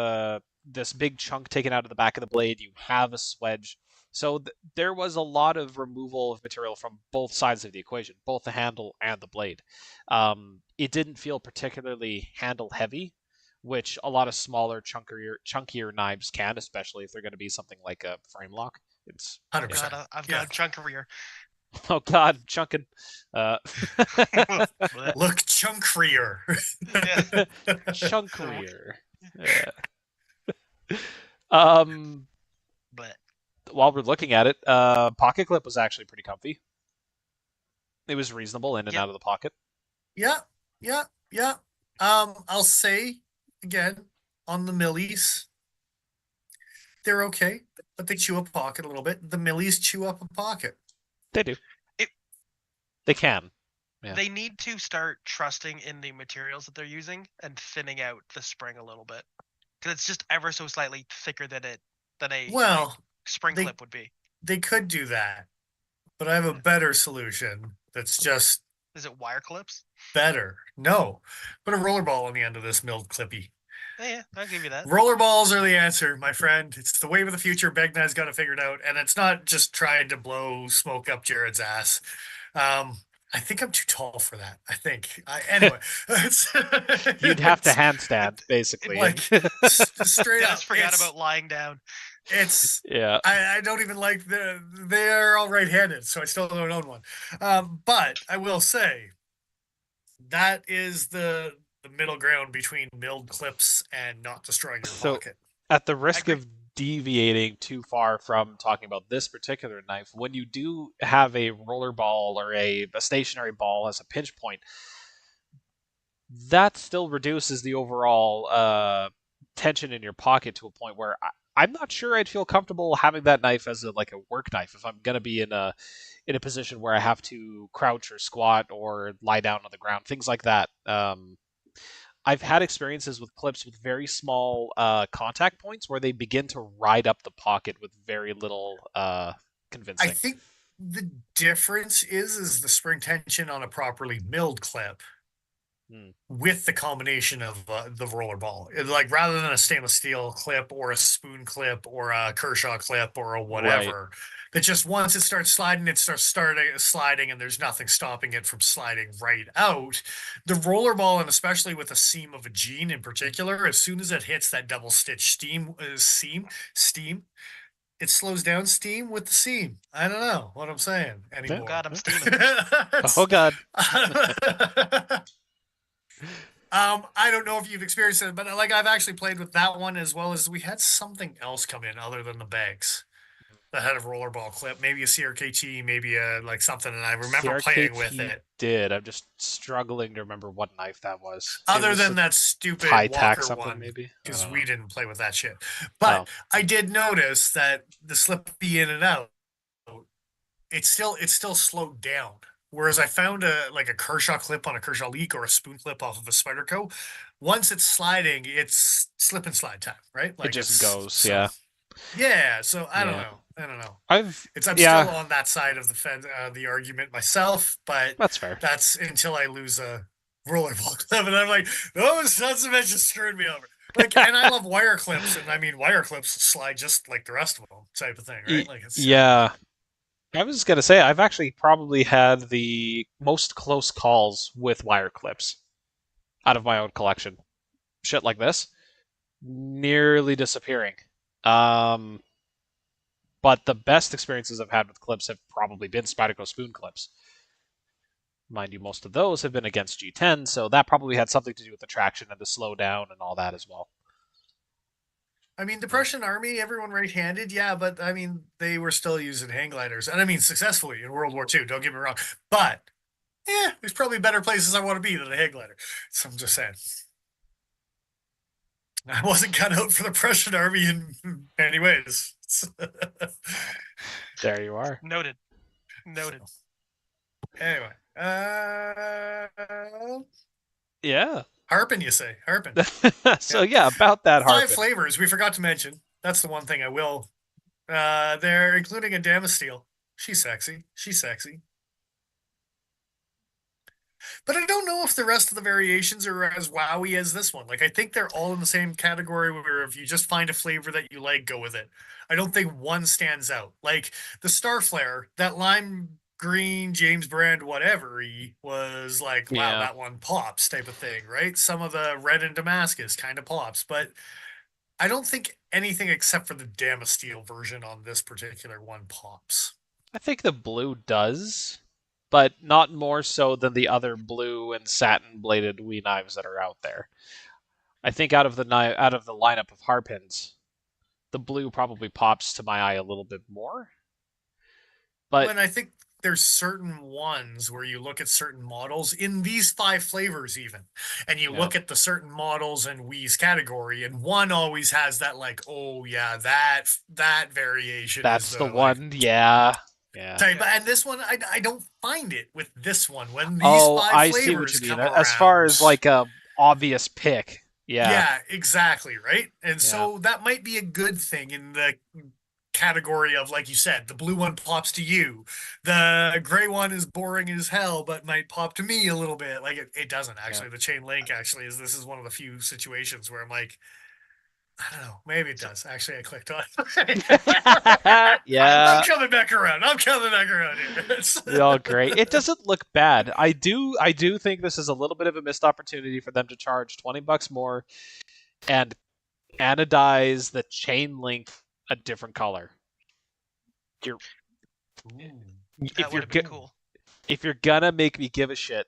this big chunk taken out of the back of the blade. You have a swedge. So there was a lot of removal of material from both sides of the equation, both the handle and the blade. It didn't feel particularly handle heavy, which a lot of smaller, chunkier knives can, especially if they're going to be something like a frame lock. It's 100%. I've got a chunkier. Oh God, chunking. Look, chunkier. Chunkier. But while we're looking at it, pocket clip was actually pretty comfy. It was reasonable in and Yep. out of the pocket. Yeah, yeah, yeah. I'll say again on the millies, they're okay, but they chew a pocket a little bit. The millies chew up a pocket. They do. It- They can. Yeah. They need to start trusting in the materials that they're using and thinning out the spring a little bit, because it's just ever so slightly thicker than a Well, spring they- clip would be. they could do that, but I have a better solution that's just Is it wire clips? better. No, put a rollerball on the end of this milled clippy. Yeah, I'll give you that. Rollerballs are the answer, my friend. It's the wave of the future. Begnai's got it figured out, and it's not just trying to blow smoke up Jared's ass. I think I'm too tall for that. I think. Anyway, You'd have to handstand, basically. like straight up. Dennis forgot it's- about lying down. It's. Yeah. I don't even like they're all right-handed, so I still don't own one. But I will say that is the middle ground between milled clips and not destroying your So- pocket. At the risk agree. of deviating too far from talking about this particular knife, when you do have a roller ball or a stationary ball as a pinch point, that still reduces the overall tension in your pocket to a point where I'm not sure I'd feel comfortable having that knife as a work knife if I'm gonna be in a position where I have to crouch or squat or lie down on the ground, things like that. I've had experiences with clips with very small contact points where they begin to ride up the pocket with very little convincing. I think the difference is the spring tension on a properly milled clip with the combination of the roller ball. Like rather than a stainless steel clip or a spoon clip or a Kershaw clip or a whatever, that just once it starts sliding, it starts sliding and there's nothing stopping it from sliding right out. The roller ball, and especially with a seam of a jean in particular, as soon as it hits that double stitch steam, it slows down steam with the seam. I don't know what I'm saying anymore. God, I'm steaming. Oh God. I don't know if you've experienced it, but I've actually played with that one as well as we had something else come in other than the bags that had a rollerball clip, maybe a CRKT, maybe a something, and I remember playing with CRKT it. did. I'm just struggling to remember what knife that was. It Other was than a that stupid high tack Walker something, one, maybe. I because don't we know. didn't play with that shit. But Oh. I did notice that the slippy in and out, it's still slowed down. Whereas I found a Kershaw clip on a Kershaw Leak or a spoon clip off of a SPYDERCO. Once it's sliding, it's slip and slide time, right? It just it's- goes, so- yeah. Yeah, so I don't Yeah. know. I'm I'm yeah, still on that side of the argument myself, but that's fair. that's until I lose a rollerball clip, and I'm like, those sons of bitches screwed me over. And I love wire clips, and I mean wire clips slide just like the rest of them, type of thing, right? Yeah. I was gonna say I've actually probably had the most close calls with wire clips out of my own collection. Shit like this, nearly disappearing. But the best experiences I've had with clips have probably been SPYDERCO spoon clips. Mind you, most of those have been against G10, so that probably had something to do with the traction and the slowdown and all that as well. I mean, the Prussian army, everyone right-handed, yeah, but I mean, they were still using hang gliders, and I mean, successfully in World War II. Don't get me wrong, but yeah, there's probably better places I want to be than a hang glider. So I'm just saying, I wasn't cut out for the Prussian army in many ways. There you are. Noted. Anyway, Yeah. Harpen, you say Harpen? So yeah, about that 5 Harpen. flavors we forgot to mention. That's the one thing I will. They're including a Damasteel. She's sexy. But I don't know if the rest of the variations are as wowy as this one. I think they're all in the same category where if you just find a flavor that you like, go with it. I don't think one stands out. Like the Star Flare, that lime green James brand whatever was wow, Yeah. that one pops type of thing, right? Some of the red and Damascus kind of pops, but I don't think anything except for the Damasteel version on this particular one pops. I think the blue does, but not more so than the other blue and satin bladed Wii knives that are out there. I think out of the lineup of Harpens, the blue probably pops to my eye a little bit more. But When I think there's certain ones where you look at certain models in these 5 flavors even, and you look at the certain models in Wii's category, and one always has that like, oh yeah, that variation is That's the the like one. Yeah. Yeah. type. Yeah. And this one, I don't find it with this one when these Oh, 5 I see what you flavors mean. come As far around. as like a obvious pick. Yeah. Yeah, exactly, right? And Yeah. so that might be a good thing in the category of, like you said, the blue one pops to you. The gray one is boring as hell, but might pop to me a little bit. Like it doesn't actually. Yeah. The chain link actually is this is one of the few situations where I'm like, I don't know, maybe it So does. Actually, I clicked on. I'm Yeah. coming back around. I'm coming back around here. Oh, great. It doesn't look bad. I do think this is a little bit of a missed opportunity for them to charge $20 more and anodize the chain link a different color. You're that if would you're have been go- cool. if you're gonna make me give a shit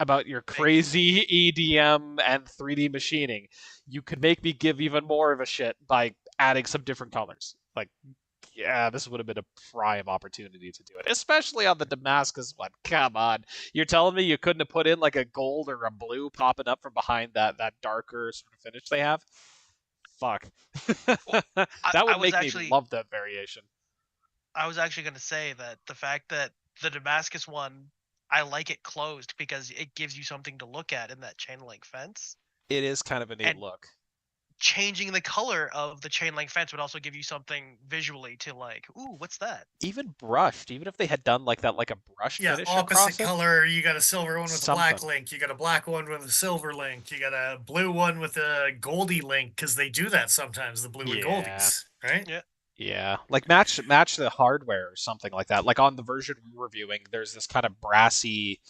about your crazy EDM and 3D machining, you could make me give even more of a shit by adding some different colors. Like, yeah, this would have been a prime opportunity to do it, especially on the Damascus one. Come on, you're telling me you couldn't have put in like a gold or a blue popping up from behind that darker sort of finish they have? Fuck, Well, that I would was make me actually love that variation. going to say that the fact that the Damascus one, I like it closed because it gives you something to look at in that chain link fence. It is kind of a neat And look. changing the color of the chain link fence would also give you something visually to like, ooh, what's that? Even brushed, even if they had done like that, like a brush Yeah, finish opposite across it, color. You got a silver one with a black something. link. You got a black one with a silver link. You got a blue one with a goldie link because they do that sometimes. The blue and Yeah. goldies, right? Yeah. Yeah, like match the hardware or something like that. Like on the version we're reviewing, there's this kind of brassy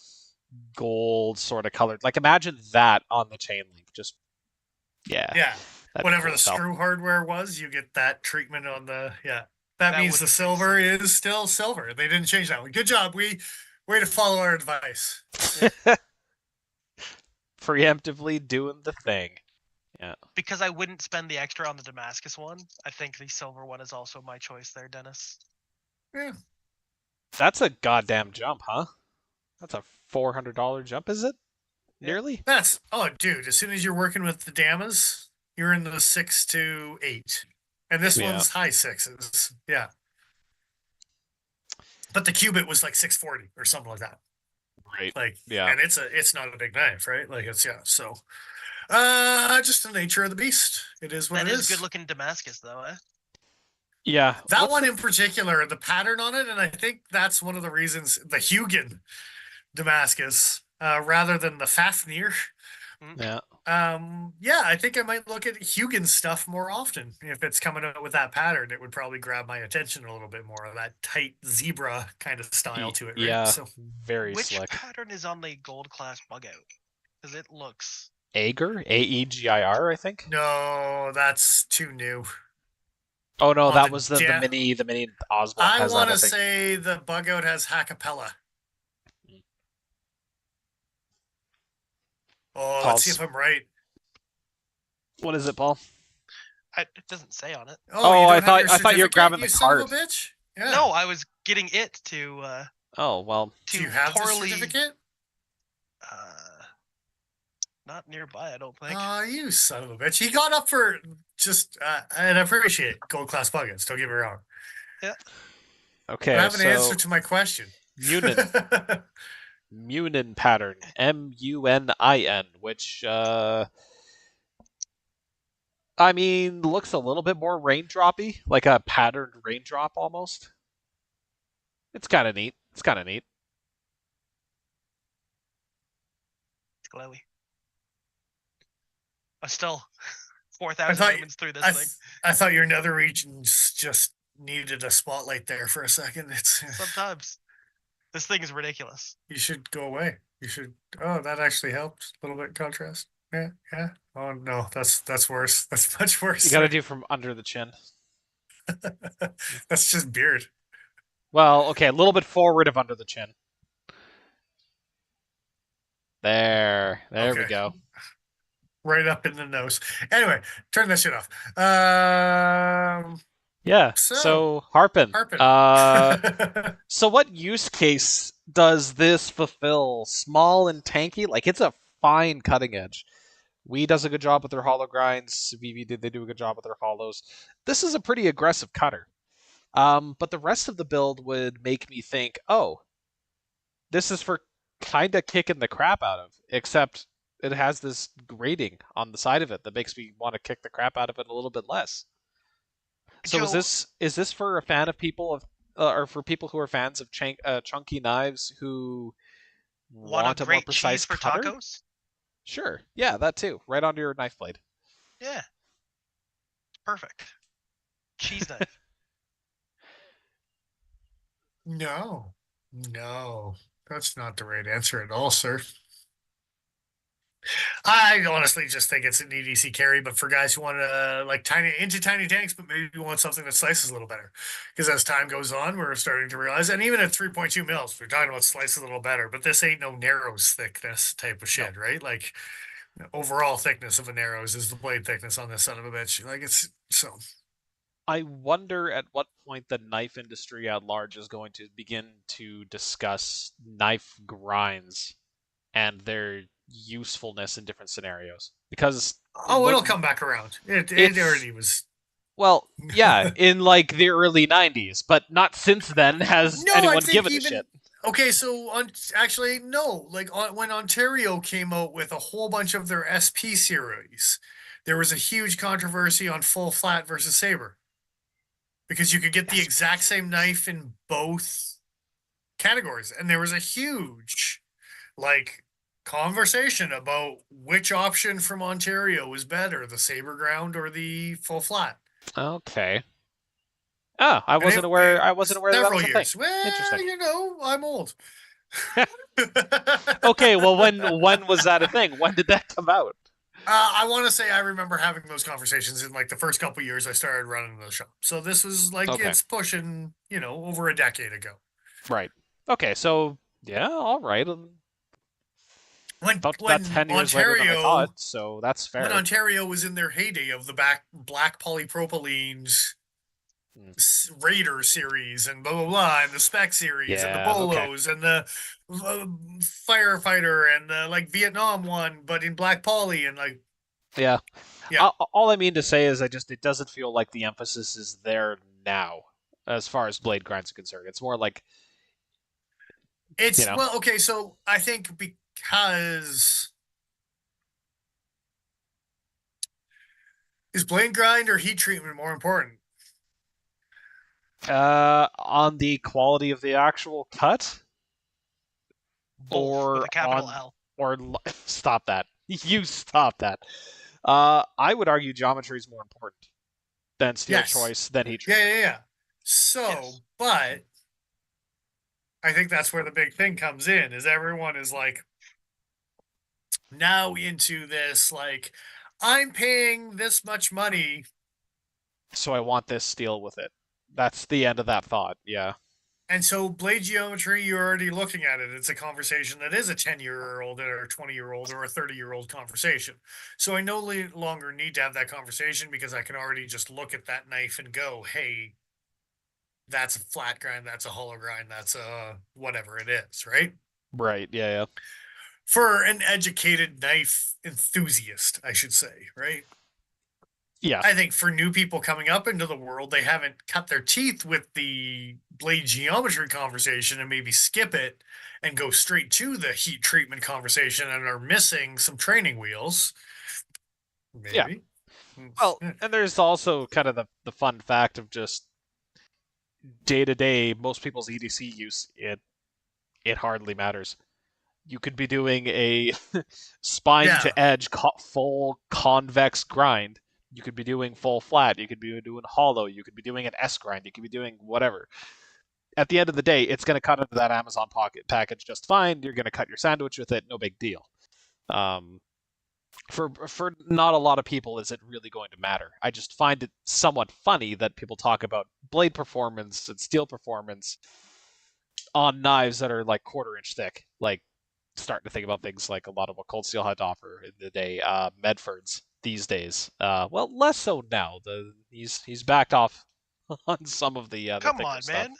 gold sort of colored. Like imagine that on the chain link. Just yeah, Yeah. that'd be Whatever cool the as hell. screw hardware was, you get that treatment on the yeah. That That means would the be pretty silver sick. is still silver. They didn't change that one. Good job. We way to follow our advice. Preemptively doing the thing. Yeah, Because I wouldn't spend the extra on the Damascus one. I think the silver one is also my choice there, Dennis. Yeah. that's a goddamn jump, huh? That's a $400 jump, is it? Yeah. Nearly. That's oh dude, as soon as you're working with the Damas, you're in the 6 to 8. And this Yeah. one's high sixes. Yeah. But the cubit was like 640 or something like that. Right. Like Yeah. and it's not a big knife, right? Like it's yeah, so just the nature of the beast. It is what That it is is. good looking Damascus though, eh? Yeah. That What's one the in particular, the pattern on it, and I think that's one of the reasons the Hugin Damascus, rather than the Fafnir. yeah. Yeah, I think I might look at Hugin stuff more often. If it's coming out with that pattern, it would probably grab my attention a little bit more. That tight zebra kind of style to it, right? Yeah. So Very Which slick. pattern is on the gold class bug out? Because it looks Aegir, Aegir, I think. no, that's too new. Oh no, On that the was the da- mini Oswald I has that, want I to think. say the bug out has Hackapella. Oh, let's see Paul's. if I'm right. What is it, Paul? it doesn't say on it. Oh, you I don't have thought your I thought you were certificate, grabbing you the son of a cart. bitch? Yeah. No, I was getting it to Oh well. Do you have the poorly certificate? Not nearby, I don't think. Oh, you son of a bitch. He got up for just, and I appreciate gold class buckets. Don't get me wrong. Yeah. Okay, I have an so answer to my question. Munin Munin pattern, Munin, which I mean looks a little bit more raindroppy, like a patterned raindrop almost. It's kind of neat. It's kind of neat. It's glowy. Still I 4,000 thought, lumens through this I, thing. I thought your nether regions just needed a spotlight there for a second. It's Sometimes. This thing is ridiculous. you should go away. You should. Oh, that actually helped a little bit contrast. Yeah, yeah. Oh no, that's worse. That's much worse. You got to do from under the chin. That's just beard. Well, okay, a little bit forward of under the chin. There we Okay. go. Right up in the nose. Anyway, turn that shit off. Yeah, Yeah. So, So Harpen. Harpen. So what use case does this fulfill? Small and tanky? Like it's a fine cutting edge. Wii does a good job with their hollow grinds. VV did they do a good job with their hollows. This is a pretty aggressive cutter. But the rest of the build would make me think, oh, this is for kinda kicking the crap out of, except it has this grating on the side of it that makes me want to kick the crap out of it a little bit less. So Joe, is this for a fan of people of or for people who are fans of chunky knives who want a want a more great precise cheese for cutter? tacos? Sure, yeah, that too, right onto your knife blade. Yeah, perfect. Cheese knife. No, no, that's not the right answer at all, sir. I honestly just think it's an EDC carry, but for guys who want to like tiny tanks, but maybe you want something that slices a little better. Because as time goes on, we're starting to realize, and even at 3.2 mils, we're talking about slice a little better, but this ain't no narrows thickness type of No, shit, right? Like overall thickness of a narrows is the blade thickness on this son of a bitch. Like it's so. I wonder at what point the knife industry at large is going to begin to discuss knife grinds and their usefulness in different scenarios. Because Oh, what it'll come back around. It it's already was. well, yeah, in like the early 90s, but not since then has No, I anyone think given a even shit. okay. So actually, no. Like when Ontario came out with a whole bunch of their SP series, there was a huge controversy on full flat versus saber because you could get the Yes. exact same knife in both categories, and there was a huge like conversation about which option from Ontario was better, the saber ground or the full flat. Okay. Ah, And it, I it wasn't was aware that that several was a thing. years. Well, Interesting. I'm old. Okay, well when was that a thing? When did that come out? I want to say I remember having those conversations in like the first couple years I started running the shop. So this was like Okay. it's pushing, over a decade ago. Right. Okay, so yeah, all right. When About when 10 years later than I thought, Ontario so that's when fair. Ontario was in their heyday of the black polypropylenes Hmm. Raider series and blah blah blah and the spec series and the Yeah, okay. bolos and the firefighter and the like Vietnam one, but in black poly and like Yeah. yeah. All I mean to say is it doesn't feel like the emphasis is there now as far as blade grinds are concerned. It's more like, you It's know, well, okay, so I think because is blade grind or heat treatment more important? on the quality of the actual cut Both with or a capital on L. or stop that. You stop that. I would argue geometry is more important than steel Yes. choice than heat Yeah, treatment. yeah, yeah. So, Yes. but I think that's where the big thing comes in is everyone is like now into this like I'm paying this much money. So I want this steel with it. That's the end of that thought. Yeah. And so blade geometry, you're already looking at it. It's a conversation that is a 10-year-old or a 20-year-old or a 30-year-old conversation. So I no longer need to have that conversation because I can already just look at that knife and go, hey, that's a flat grind, that's a hollow grind, that's a whatever it is, right? Right. Yeah. Yeah. For an educated knife enthusiast, I should say, right? Yeah. I think for new people coming up into the world, they haven't cut their teeth with the blade geometry conversation and maybe skip it and go straight to the heat treatment conversation and are missing some training wheels. Yeah. Maybe. Well, and there's also kind of the fun fact of just day to day, most people's EDC use, it hardly matters. You could be doing a spine Yeah. to edge full convex grind. You could be doing full flat. You could be doing hollow. You could be doing an S grind. You could be doing whatever. At the end of the day, it's going to cut into that Amazon Pocket package just fine. You're going to cut your sandwich with it. No big deal. For not a lot of people is it really going to matter. I just find it somewhat funny that people talk about blade performance and steel performance on knives that are like quarter-inch thick. Like starting to think about things like a lot of what Cold Steel had to offer in the day, Medfords these days. Well, less so now. He's backed off on some of the Come thicker on, stuff. man.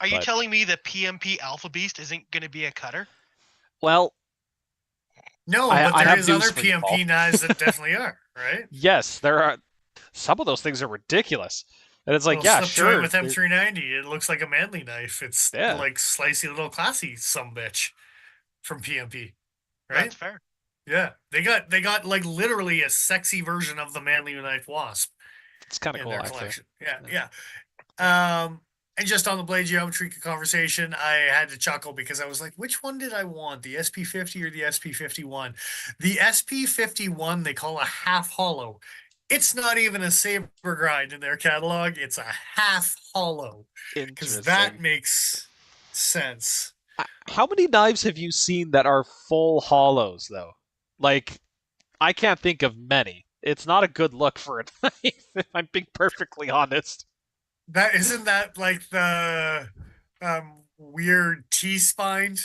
Are you But- telling me the PMP Alpha Beast isn't going to be a cutter? Well, No, I but there have is news other for you, PMP Paul. knives that definitely are, right? yes, there are. Some of those things are ridiculous, and it's like, Little yeah, slip joint sure. with M390. It looks like a manly knife. It's Yeah. like slicey little classy sumbitch from PMP, right? That's fair. Yeah, they got like literally a sexy version of the manly knife wasp It's kind of in cool, their actually. collection. Yeah. And just on the blade geometry conversation, I had to chuckle because I was like, which one did I want? The SP50 or the SP51? The SP51 they call a half hollow. It's not even a saber grind in their catalog. It's a half hollow because that Interesting. makes sense. How many knives have you seen that are full hollows, though? Like, I can't think of many. It's not a good look for a knife, if I'm being perfectly honest. That isn't that like the weird T-spined?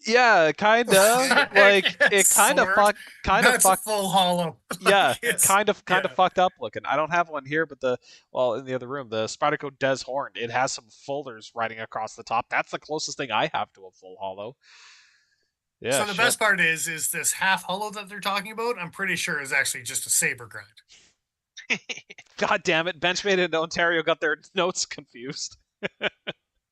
Yeah, kind of. Like, it kind of Sword? That's a fucked. full hollow. Yeah, It's- kind of yeah. fucked up looking. I don't have one here, but in the other room, the SPYDERCO Des Horn, it has some folders riding across the top. That's the closest thing I have to a full hollow. Yeah. So the shit. best part is this half hollow that they're talking about. I'm pretty sure is actually just a saber grind. God damn it! Benchmade in Ontario got their notes confused.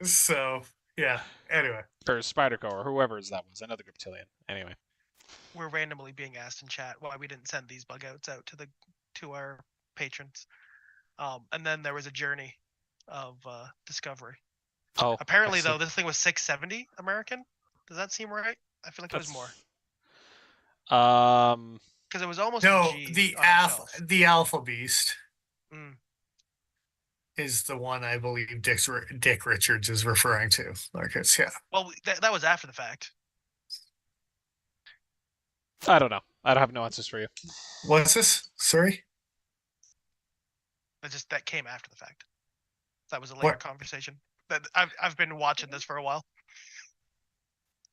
So yeah. Anyway, Or SPYDERCO or whoever's that was, another Griptilian. Anyway. We're randomly being asked in chat why we didn't send these bug outs out to our patrons. And then there was a journey of discovery. Oh. Apparently, I see. though, this thing was 670 American. Does that seem right? I feel like it was more because it was almost a no, G the on itself. alpha beast Mm. is the one I believe Dick Richards is referring to. Like it's Well, that was after the fact. I don't know. I don't have no answers for you. What's this? Sorry. That came after the fact. That was a later conversation. That I've been watching this for a while.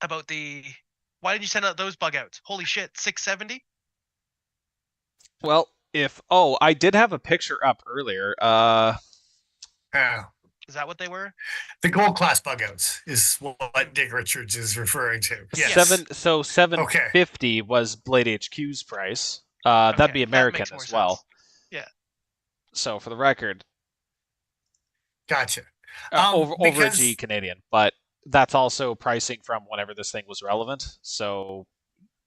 About why did you send out those bug outs? Holy shit, 670? Well, I did have a picture up earlier. Is that what they were? The gold class bug outs is what Dick Richards is referring to. Yes. 750 was Blade HQ's price. Okay, That'd be that American makes more as well. sense. Yeah. So for the record, Gotcha. over a Because- G Canadian, but that's also pricing from whenever this thing was relevant. So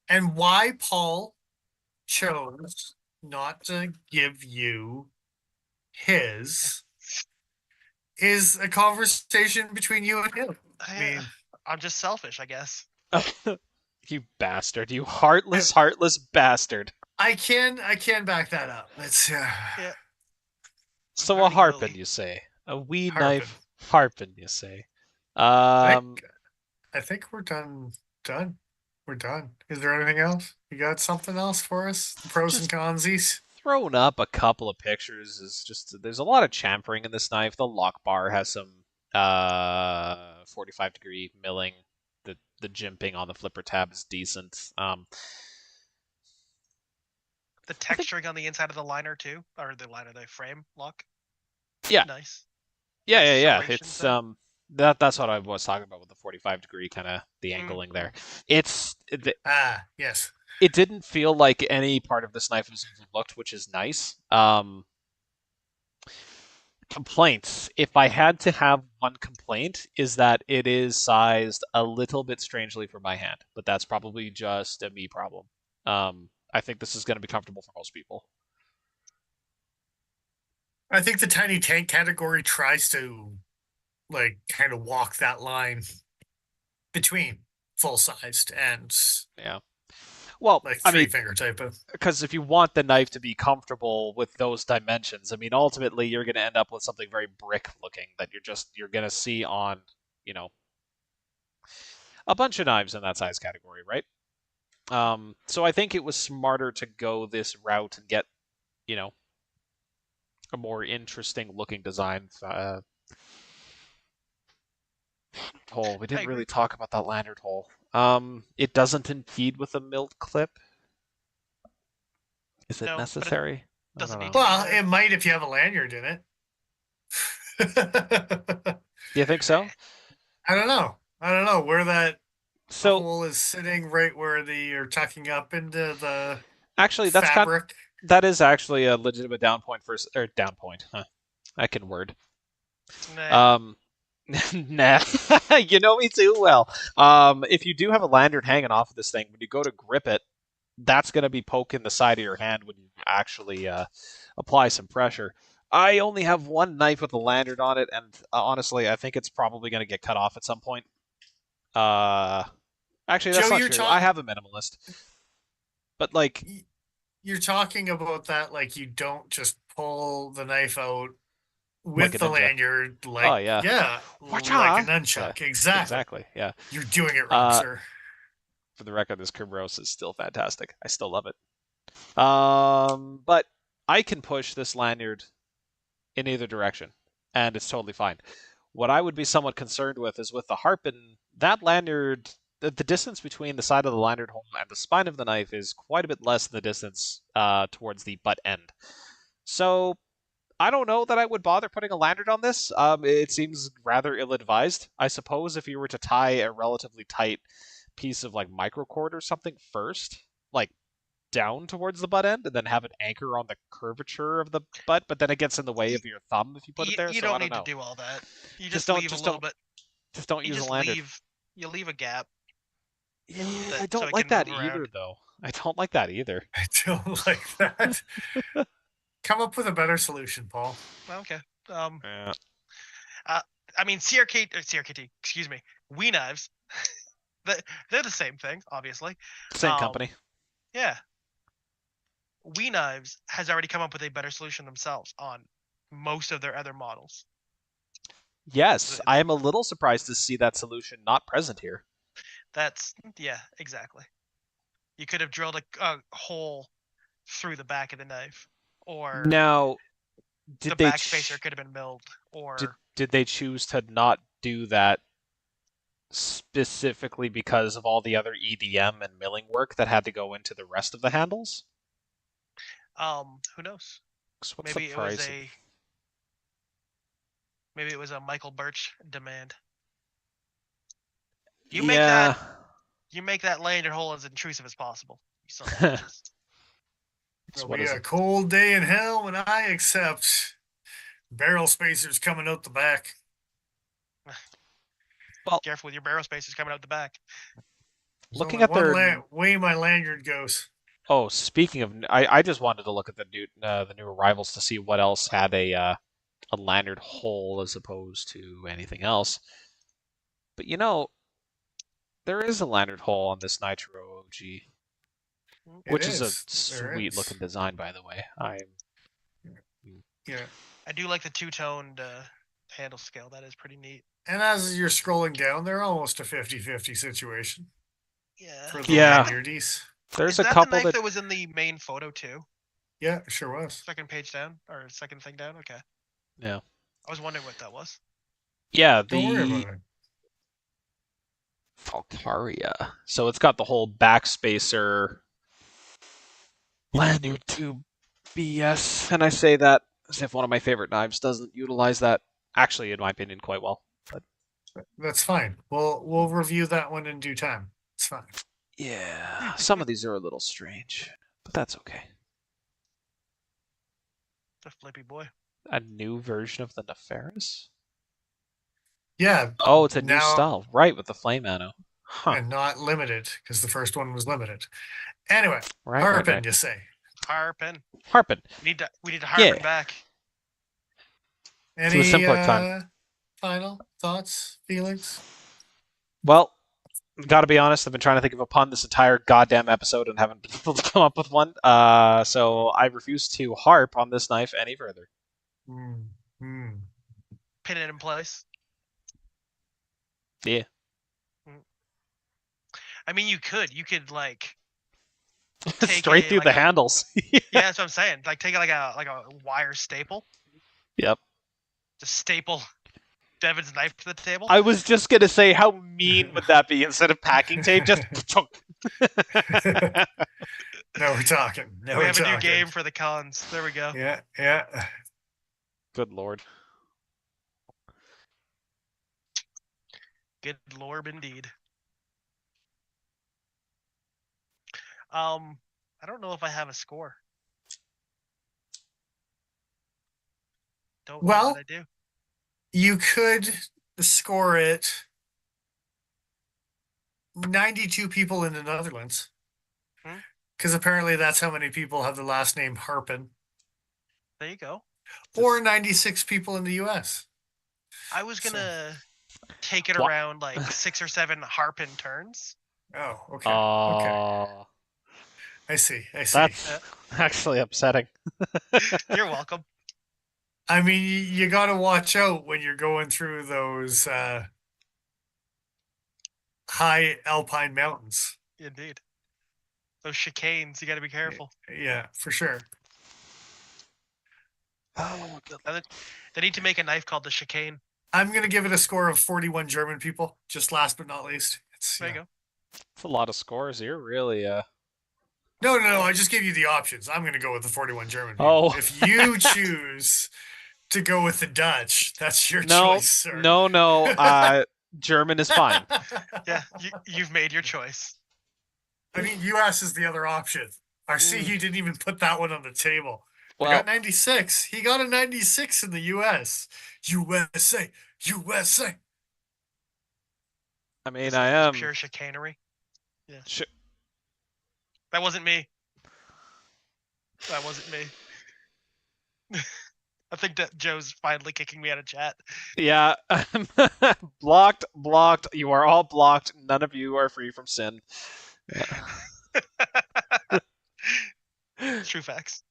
And why Paul chose not to give you his is a conversation between you and him. I mean, I'm just selfish, I guess. you bastard, you heartless bastard. I can back that up. It's Yeah. So a Very Harpen, girly. you say? A wee Harpen. knife Harpen, you say? I think we're done. We're done. Is there anything else? You got something else for us? The pros and consies? Thrown up a couple of pictures is just there's a lot of chamfering in this knife. The lock bar has some 45-degree milling. The jimping on the flipper tab is decent. The texturing on the inside of the liner too, or the frame lock. Yeah. Nice. Yeah. Serration It's thing. that's what I was talking about with the 45-degree kind of the angling there. Yes. It didn't feel like any part of this knife was overlooked, which is nice. Complaints. If I had to have one complaint, is that it is sized a little bit strangely for my hand, but that's probably just a me problem. I think this is going to be comfortable for most people. I think the tiny tank category tries to like kind of walk that line between full sized and Well, like I three mean, finger type of. because if you want the knife to be comfortable with those dimensions, I mean, ultimately you're going to end up with something very brick looking that you're going to see on, a bunch of knives in that size category, right? So I think it was smarter to go this route and get, a more interesting looking design. Hole. We didn't really talk about that lanyard hole. It doesn't impede with a milled clip. Is it necessary? Doesn't need Well, it might if you have a lanyard in it. Do you think so? I don't know. I don't know where that So hole is sitting, right where you're tucking up into the actually, fabric. that is actually a legitimate down point or down point. Huh. I can word. Nah. Um, nah, you know me too well. If you do have a lanyard hanging off of this thing, when you go to grip it, that's going to be poking the side of your hand when you actually apply some pressure. I only have one knife with a lanyard on it, and honestly, I think it's probably going to get cut off at some point. Actually, that's Joe, not true. I have a minimalist, but like, you're talking about that like you don't just pull the knife out like a with the ninja. lanyard, Oh like yeah, like a yeah, nunchuck. Exactly. exactly. Yeah. You're doing it wrong, sir. For the record, this Kerberos is still fantastic. I still love it. But I can push this lanyard in either direction, and it's totally fine. What I would be somewhat concerned with is with the Harpen, that lanyard, the distance between the side of the lanyard hole and the spine of the knife is quite a bit less than the distance towards the butt end. So I don't know that I would bother putting a lanyard on this. It seems rather ill-advised. I suppose if you were to tie a relatively tight piece of like microcord or something first, like down towards the butt end, and then have an anchor on the curvature of the butt, but then it gets in the way of your thumb if you put it there. You So I don't don't need to know. do all that. You Just just don't, leave a just little don't, bit. just don't You use a just lanyard. leave a gap Yeah, that, I so don't it like can that move either, around. though. I don't like that either. I don't like that. Come up with a better solution, Paul. Okay. Yeah. I mean, CRKT, excuse me, Wii knives. They're the same thing, obviously. Same company. Yeah. Wii knives has already come up with a better solution themselves on most of their other models. Yes, I am a little surprised to see that solution not present here. Yeah, exactly. You could have drilled a hole through the back of the knife, or Now, the did they backspacer could have been milled, or did they choose to not do that specifically because of all the other EDM and milling work that had to go into the rest of the handles? who knows? 'Cause what's Maybe the it was price? a Michael Birch demand. Yeah. You make that lanyard hole as intrusive as possible. You son of bitches. So It'll what be is a it? cold day in hell when I accept barrel spacers coming out the back. Well, Careful with your barrel spacers coming out the back. There's looking only at one their way my lanyard goes. oh, speaking of, I just wanted to look at the new arrivals to see what else had a lanyard hole as opposed to anything else. But you know, there is a lanyard hole on this Nitro OG, which is a sweet looking design, by the way. Yeah. I do like the two-toned handle scale. That is pretty neat. And as you're scrolling down, they're almost a 50-50 situation Yeah. for the Yeah. lanyardies. There's Is a that couple the knife that that was in the main photo too? Yeah, it sure was. Second page down or second thing down? Okay. yeah. I was wondering what that was. Yeah, Don't worry the about it. Falcaria. So it's got the whole backspacer lanyard tube BS, and I say that as if one of my favorite knives doesn't utilize that. Actually, in my opinion, quite well. But That's fine. We'll review that one in due time. It's fine. yeah, some of these are a little strange, but that's okay. The flippy boy. A new version of the Nefaris? Yeah. Oh, it's a new now, style, right? With the flame ammo. Huh. And not limited because the first one was limited. Anyway, Right, Harpen, right. you say? Harpen. Harpen. We need to harpen Yeah. back. Any the simpler time. Final thoughts, feelings? Well, gotta be honest, I've been trying to think of a pun this entire goddamn episode and haven't been able to come up with one. So I refuse to harp on this knife any further. Pin it in place. Yeah. I mean, you could like straight through the handles. Yeah, that's what I'm saying. Like take it like a wire staple. Yep. Just staple Devin's knife to the table. I was just gonna say, how mean would that be? Instead of packing tape, just chunk. Now we're talking. We have a new game for the cons. There we go. Yeah. Good lord. Good lord, indeed. I don't know if I have a score. Don't know Well, that I do. you could score it 92 people in the Netherlands. Hmm? Because apparently that's how many people have the last name Harpen. There you go. Or 96 people in the US. I was So- gonna take it What? around like 6 or 7 Harpen turns. Oh, okay. Okay. Oh, I see. I see. that's actually upsetting. You're welcome. I mean, you got to watch out when you're going through those high alpine mountains. Indeed. Those chicanes, you gotta be careful. Yeah, for sure. Oh, good. They need to make a knife called the chicane. I'm going to give it a score of 41 German people, just last but not least. It's, There you go. It's a lot of scores here, really. No. I just gave you the options. I'm going to go with the 41 German people. Oh. If you choose to go with the Dutch, that's your No, choice, sir. no. German is fine. Yeah, you've made your choice. I mean, US is the other option. I see you didn't even put that one on the table. I Well, got 96. He got a 96 in the US. USA. I mean, This I is am. pure chicanery. Yeah. Sh- That wasn't me. That wasn't me. I think that Joe's finally kicking me out of chat. yeah. Blocked. You are all blocked. None of you are free from sin. True facts.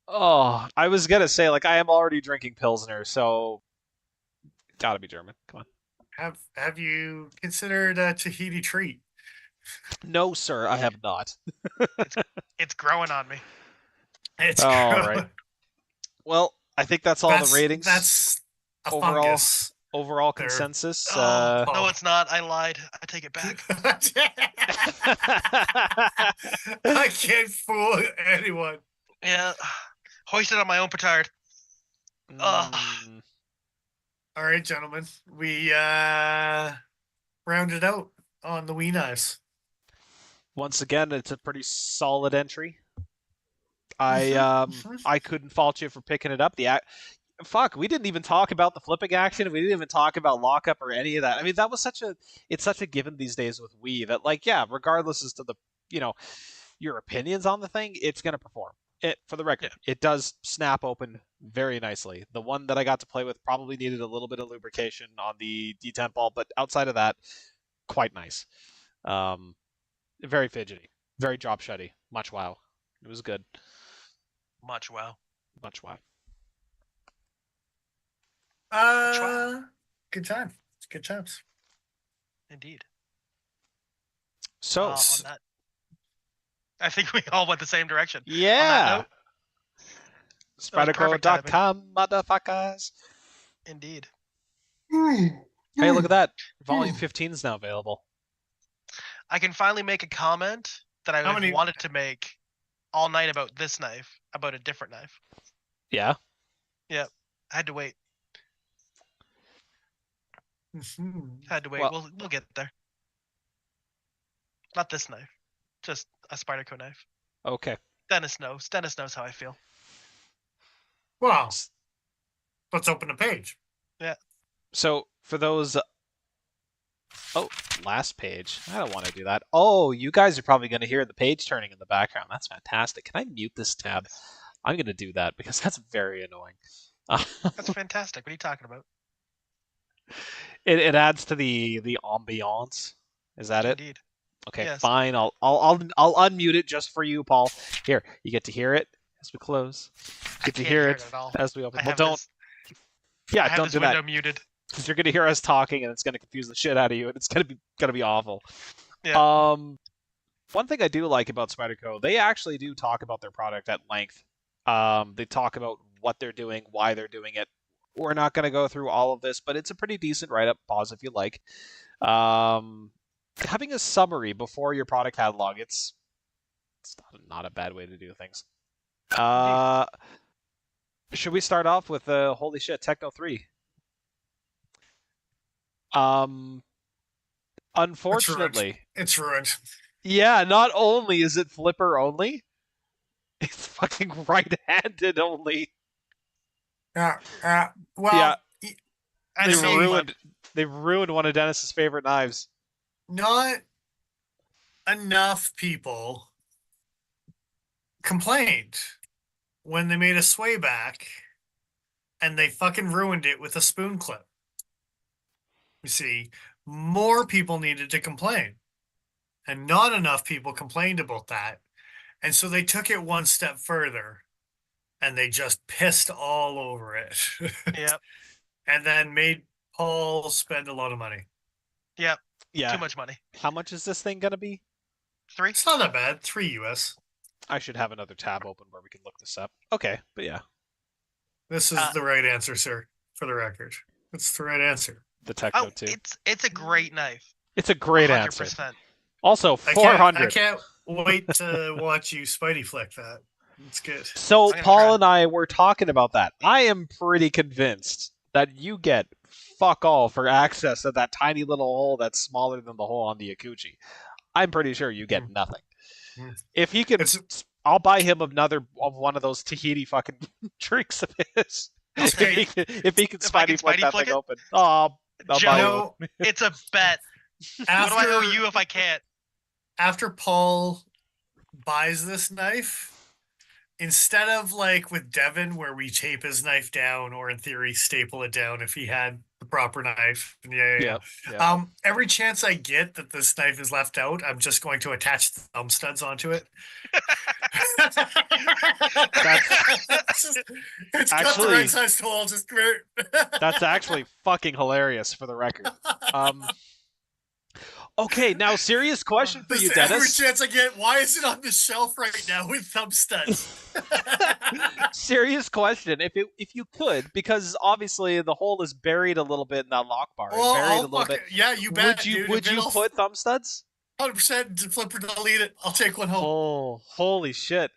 Oh, I was gonna say, like, I am already drinking Pilsner, so gotta be German. Come on. Have you considered a Tahiti treat? No, sir, I have not. It's growing on me. It's All good. right. Well, I think that's all the ratings. That's a overall fungus. overall There. consensus. Oh, no, Oh. it's not. I lied. I take it back. I can't fool anyone. Yeah. Hoisted on my own petard. Mm, All right, gentlemen. We rounded out on the Wee Knives. once again, it's a pretty solid entry. I couldn't fault you for picking it up. Fuck, we didn't even talk about the flipping action. We didn't even talk about lockup or any of that. I mean, that was it's such a given these days with Wii that, like, yeah, regardless as to the, your opinions on the thing, it's going to perform. For the record, It does snap open very nicely. The one that I got to play with probably needed a little bit of lubrication on the detent ball, but outside of that, quite nice. Very fidgety, very drop shutty. Much wow. It was good. Much wow. Much wow. Good time. Good times. Indeed. So, on that, I think we all went the same direction. yeah. perfect SPYDERCO.com, motherfuckers. Indeed. Hey, look at that. Volume 15 is now available. I can finally make a comment that I wanted to make all night about this knife, about a different knife. Yeah. Yeah. I had to wait. Had to wait. Well- We'll get there. Not this knife. Just a SPYDERCO knife. Okay. Dennis knows. Dennis knows how I feel. Well, let's open a page. Yeah. So, for those... Oh, last page. I don't want to do that. Oh, you guys are probably going to hear the page turning in the background. That's fantastic. Can I mute this tab? I'm going to do that because that's very annoying. That's fantastic. What are you talking about? It adds to the ambiance. Is that it? Indeed. Okay, Yes. fine. I'll unmute it just for you, Paul. Here, you get to hear it as we close. Get to hear it at all. as we open. I Well, have don't. this, I Yeah, have don't this do window that muted. because you're gonna hear us talking and it's gonna confuse the shit out of you and it's gonna be awful. Yeah. One thing I do like about SPYDERCO, they actually do talk about their product at length. They talk about what they're doing, why they're doing it. We're not gonna go through all of this, but it's a pretty decent write-up. Pause if you like. Having a summary before your product catalog, it's not a bad way to do things. Should we start off with holy shit, Techno 3? Unfortunately, It's ruined. yeah, not only is it flipper only, it's fucking right-handed only. Yeah. Yeah, Well, I they don't know. see, But ruined one of Dennis's favorite knives. not enough people complained when they made a sway back and they fucking ruined it with a spoon clip. You see, more people needed to complain, and not enough people complained about that. And so they took it one step further and they just pissed all over it. yep, And then made Paul spend a lot of money. yep. Yeah. Too much money. How much is this thing gonna be? 3. It's not that bad. 3 US. I should have another tab open where we can look this up. Okay, but yeah, This is the right answer, sir, for the record. It's the right answer. the Techno Oh, too. it's a great knife. It's a great answer. 100%. Also, I 400. can't wait to watch you Spidey flick that. It's good. So I'm gonna Paul try. and I were talking about that. I am pretty convinced that you get fuck all for access to that tiny little hole that's smaller than the hole on the Akuchi. I'm pretty sure you get nothing. Mm. If he could, I'll buy him another of one of those Tahiti fucking drinks of his. Okay. If he could If I can Spidey flick Spidey that flick thing it? open. Oh, I'll buy you Joe, one. It's a bet. What do I owe you if I can't? after Paul buys this knife, instead of like with Devin, where we tape his knife down, or in theory staple it down if he had the proper knife. Yeah. Every chance I get that this knife is left out, I'm just going to attach thumb studs onto it. It's got the Actually- right size tool. Just That's actually fucking hilarious for the record. Okay, now serious question for you, Every Dennis. chance I get, why is it on the shelf right now with thumb studs? Serious question. If you could, because obviously the hole is buried a little bit in that lock bar. Well, buried I'll a little bit. yeah, you bet. Would you put thumb studs? 100% flipper delete it? I'll take one home. Oh, holy shit.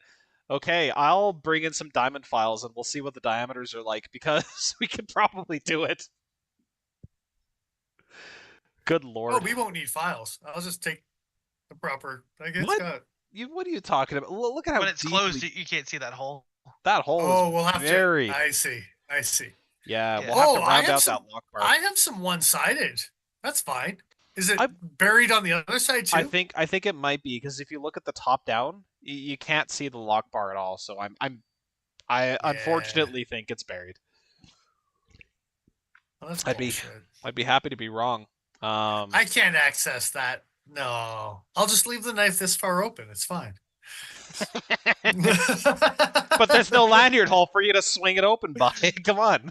Okay, I'll bring in some diamond files and we'll see what the diameters are like because we could probably do it. Good lord. Oh, we won't need files. I'll just take the proper. I guess. What? What are you talking about? Look at how When it's deeply closed, you can't see that hole. that hole Oh, is we'll have very. to. I see. Yeah, Yeah. we'll have to Oh, I round have out some- that lock bar. I have some one-sided. That's fine. Is it I- buried on the other side too? I think it might be because if you look at the top down, you can't see the lock bar at all. So I unfortunately think it's buried. Well, that's I'd be- bullshit. I'd be happy to be wrong. I can't access that. No, I'll just leave the knife this far open. It's fine. but there's no lanyard hole for you to swing it open by. Come on.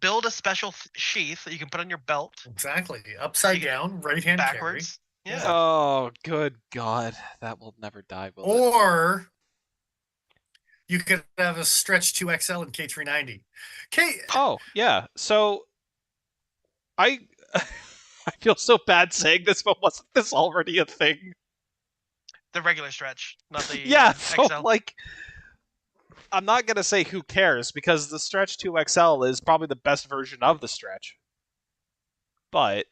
Build a special sheath that you can put on your belt Exactly. Upside down, right hand carry. backwards. Yeah. Oh, good God. That will never die, will it? Or you could have a stretch 2XL in K390. Oh, yeah. So I I feel so bad saying this, but wasn't this already a thing? The regular stretch, not the Yeah, so XL. like I'm not gonna say who cares because the Stretch 2XL is probably the best version of the Stretch. But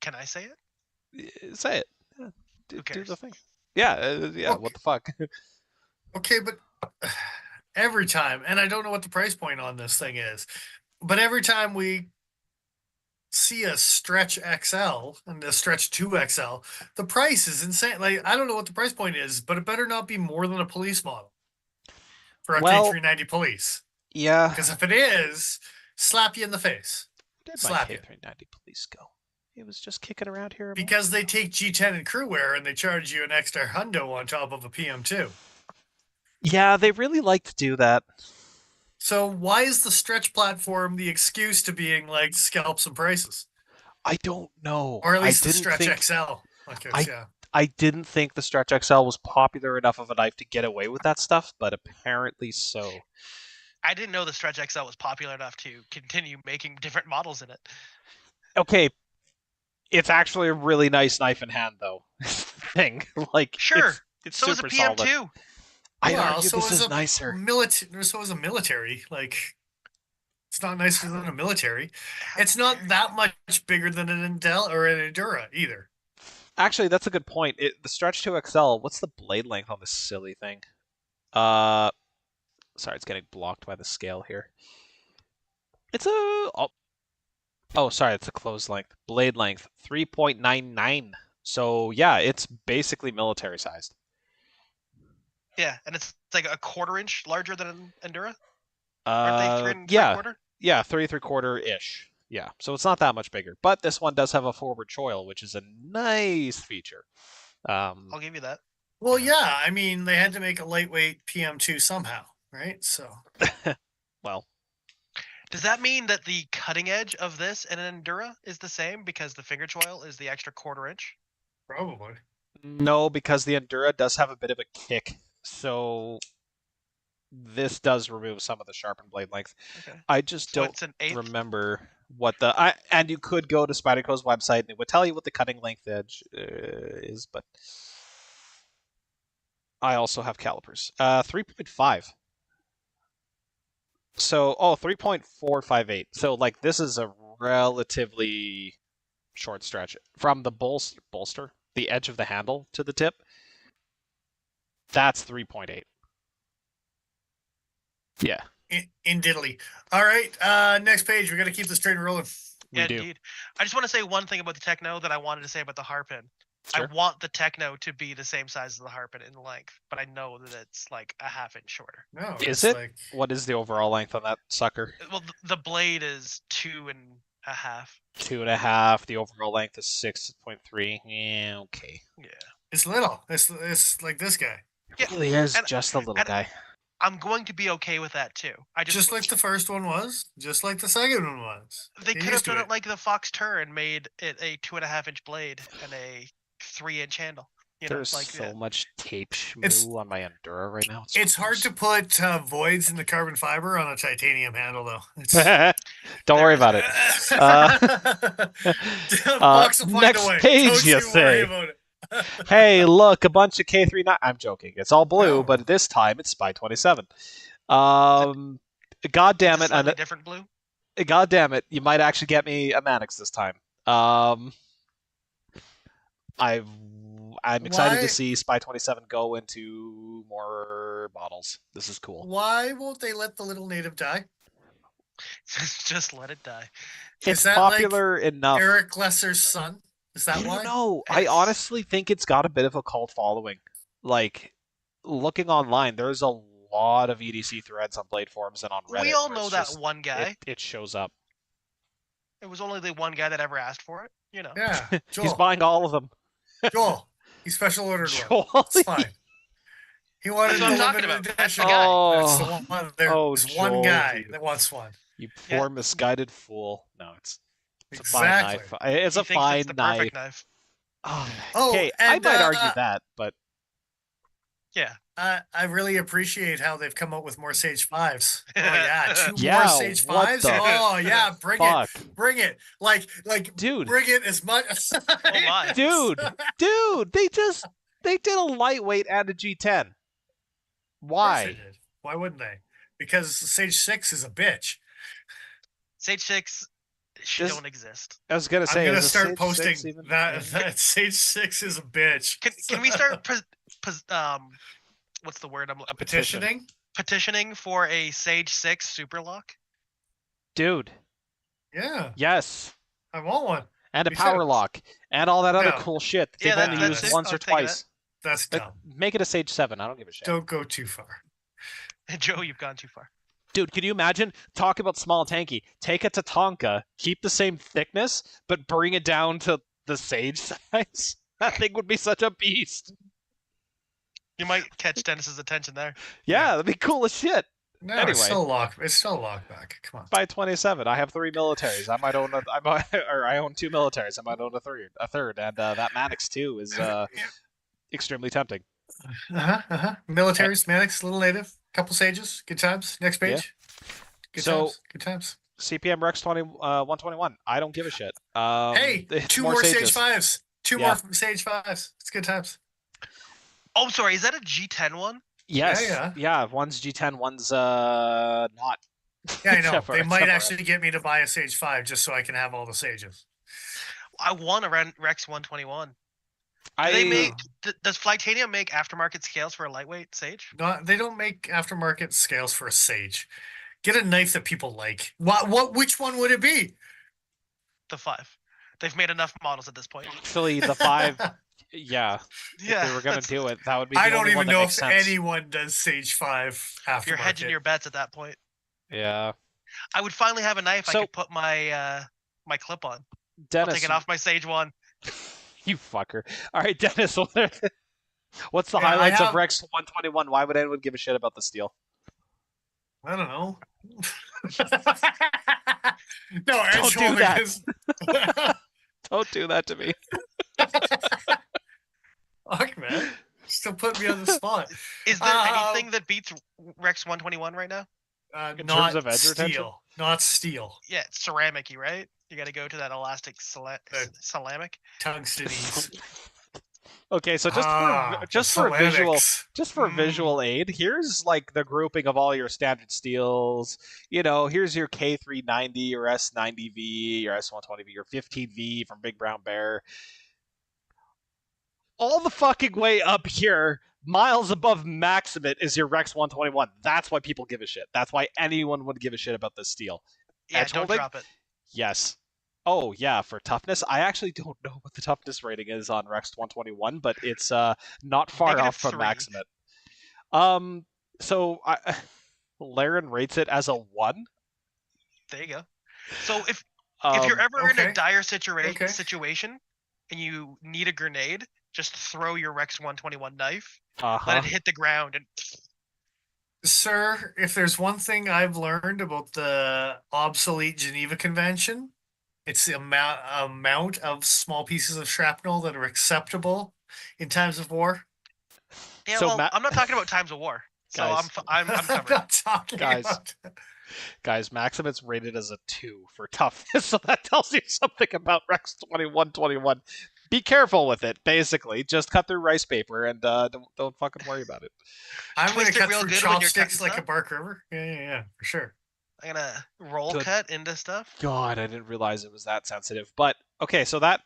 Can I say it? say it. Yeah, do the cares? thing. Yeah, yeah. Okay. What the fuck? Okay, but every time, and I don't know what the price point on this thing is, but every time we see a stretch XL and a stretch 2XL, the price is insane. Like, I don't know what the price point is, but it better not be more than a police model for a Well- K390 police. Yeah. Because if it is, slap you in the face. Where did my slap you. K390 police go? It was just kicking around here. Because they take G10 and crew wear and they charge you an extra hundo on top of a PM2. Yeah, they really like to do that. So why is the stretch platform the excuse to being like scalp some prices? I don't know. Or at least I the didn't stretch think, XL. Okay, I- yeah. I didn't think the Stretch XL was popular enough of a knife to get away with that stuff, but apparently so. I didn't know the Stretch XL was popular enough to continue making different models in it. Okay, it's actually a really nice knife in hand, though. Thing like Sure. it's So is a super PM2. solid. I'd Well, argue so this is is a nicer. So is a military. Like, it's not nicer than a military. It's not that much bigger than an Indel or an Endura either. Actually, that's a good point. The Stretch 2 XL, what's the blade length on this silly thing? Sorry, it's getting blocked by the scale here. It's a... Oh, sorry, it's a close length. Blade length, 3.99. So, yeah, it's basically military sized. Yeah, and it's like a quarter-inch larger than an Endura? Aren't they 3 and yeah. 3/4? Yeah, 3 3/4-ish. Yeah, so it's not that much bigger. But this one does have a forward choil, which is a nice feature. I'll give you that. Well, yeah. I mean, they had to make a lightweight PM2 somehow, right? So, well, Does that mean that the cutting edge of this in an Endura is the same because the finger choil is the extra quarter-inch? probably. no, because the Endura does have a bit of a kick. So this does remove some of the sharpened blade length. Okay. I just So don't it's an eighth. remember what the... and you could go to SPYDERCO's website and it would tell you what the cutting length edge is, but I also have calipers. 3.5. So, 3.458. So, like, this is a relatively short stretch. From the bolster, the edge of the handle to the tip, that's 3.8. Yeah. In diddly. All right. Next page. We got to keep this train rolling. Yeah, do. indeed. I just want to say one thing about the Techno that I wanted to say about the Harpen. Sure. I want the Techno to be the same size as the Harpen in length, but I know that it's like a half-inch shorter. No, Is it's it? like What is the overall length on that sucker? Well, the blade is 2.5. 2.5. The overall length is 6.3. Yeah, okay. Yeah. it's little. It's like this guy. Yeah, He really is and- just a little and- guy. I'm going to be okay with that too. I Just like the first one was. Just like the second one was. they Get could have used to done it like the Fox Tur and made it a 2.5-inch blade and a 3-inch handle. You know, There's like so much tape It's- schmoo on my Endura right now. It's hard to put voids in the carbon fiber on a titanium handle, though. It's... Don't worry about it. Fox will find next a way. page, Don't you worry say. about it. Hey, look, a bunch of K39. I'm joking. It's all blue, No. but this time it's Spy 27. God damn it! Slightly different blue. God damn it! You might actually get me a Mannix this time. I'm excited Why- to see Spy 27 go into more models. This is cool. Why won't they let the little native die? Just let it die. It's that like popular enough. Eric Lesser's son? Is that I why? don't know. I honestly think it's got a bit of a cult following. Like, looking online, there's a lot of EDC threads on Blade forums and on Reddit. We all where know it's that just- one guy. It shows up. It was only the one guy that ever asked for it. You know. Yeah, Joel. He's buying all of them. Joel. He special ordered one. It's Joel. fine. He wanted That's what I'm the talking limited about. That's the edition. guy. That's the Oh. one. There's Oh, one Joel, guy you- that wants one. You Yeah. poor misguided fool. No, it's a fine Exactly. knife. It's He a thinks fine it's the knife. perfect knife. Oh, Oh, okay, I and, might argue that, but Yeah. I really appreciate how they've come up with more Sage 5s. Oh yeah, two Yeah, more Sage what 5s. the Oh yeah, bring fuck, it, bring it. Like dude, bring it as much. Oh my. dude, they did a lightweight and a G10. Why? Why wouldn't they? Because Sage 6 is a bitch. Sage 6, she This- don't exist. I was gonna say, I'm gonna is a start Sage posting 6 even- that Sage 6 is a bitch. Can we start what's the word I'm A petition. petitioning? petitioning for a Sage 6 super lock? Dude, Yeah, yes, I want one. and a We said power it. lock and all that other No. cool shit that Yeah, they've that- only that's used it. once I'll or take twice. That's dumb. Make it a Sage 7. I don't give a shit. Don't go too far. Joe, you've gone too far. Dude, can you imagine? Talk about small and tanky. Take it to Tonka, keep the same thickness, but bring it down to the Sage size. That thing would be such a beast. You might catch Dennis's attention there. Yeah, that'd be cool as shit. No, Anyway. it's still locked. It's still locked back. Come on. By 27, I have 3 militaries. I might own I own 2 militaries. I might own a third, and that Mannix too is extremely tempting. Militaries, Mannix, little native, couple sages, good times. Next page. Good So- times. Good times. CPM Rex 121. I don't give a shit. Hey, it's two more Sage Sages. 5s. Two Yeah. more Sage 5s. It's good times. Oh, sorry, is that a G10 one? Yes. Yeah. One's G10, one's not. Yeah, I know. Except for- They might except for- actually get me to buy a Sage 5 just so I can have all the sages. I want a Rex 121. Does Flytanium make aftermarket scales for a lightweight Sage? They don't make aftermarket scales for a Sage. Get a knife that people like. Which one would it be? The 5. They've made enough models at this point. Actually, the 5, yeah. If they were gonna do it, that would be the I don't only one even that know makes if sense. anyone does Sage 5 aftermarket. You're hedging your bets at that point. Yeah. I would finally have a knife I So- could put my my clip on. I'll Dennis, take it off my Sage 1. you fucker. All right, Dennis, what's the Yeah, I highlights of have- Rex 121? Why would anyone give a shit about the steel? I don't know. No, edge Don't do holding that. is. Don't do that to me. Fuck, man. Still put me on the spot. Is there anything that beats Rex 121 right now? In Not terms of edge steel. retention? Not steel. Yeah, it's ceramic-y, right? You got to go to that elastic ceramic. Tungstenese. Okay, so just for a visual aid, here's like the grouping of all your standard steels. You know, here's your K390, your S90V, your S120V, your 15V from Big Brown Bear. All the fucking way up here, miles above Maximate, is your Rex 121. That's why people give a shit. That's why anyone would give a shit about this steel. Yeah, Edge don't holding? drop it. Yes. Oh, yeah, for toughness. I actually don't know what the toughness rating is on Rex 121, but it's not far off from -3. Maximate. So Laren rates it as a 1. There you go. So if you're ever in a okay. dire situation and you need a grenade, just throw your Rex 121 knife, let it hit the ground, and Sir, if there's one thing I've learned about the obsolete Geneva Convention, it's the amount of small pieces of shrapnel that are acceptable in times of war. yeah. So well, I'm not talking about times of war, so Guys. I'm I'm covered. not talking Guys. about. Guys, Maximate's rated as a 2 for toughness, so that tells you something about Rex 2121. Be careful with it, basically. Just cut through rice paper and don't fucking worry about it. I'm going to Twist it cut real through good when you're chopsticks cutting like a stuff. Bark River. Yeah, for sure. I'm gonna roll Good. cut into stuff. God, I didn't realize it was that sensitive. But okay, so that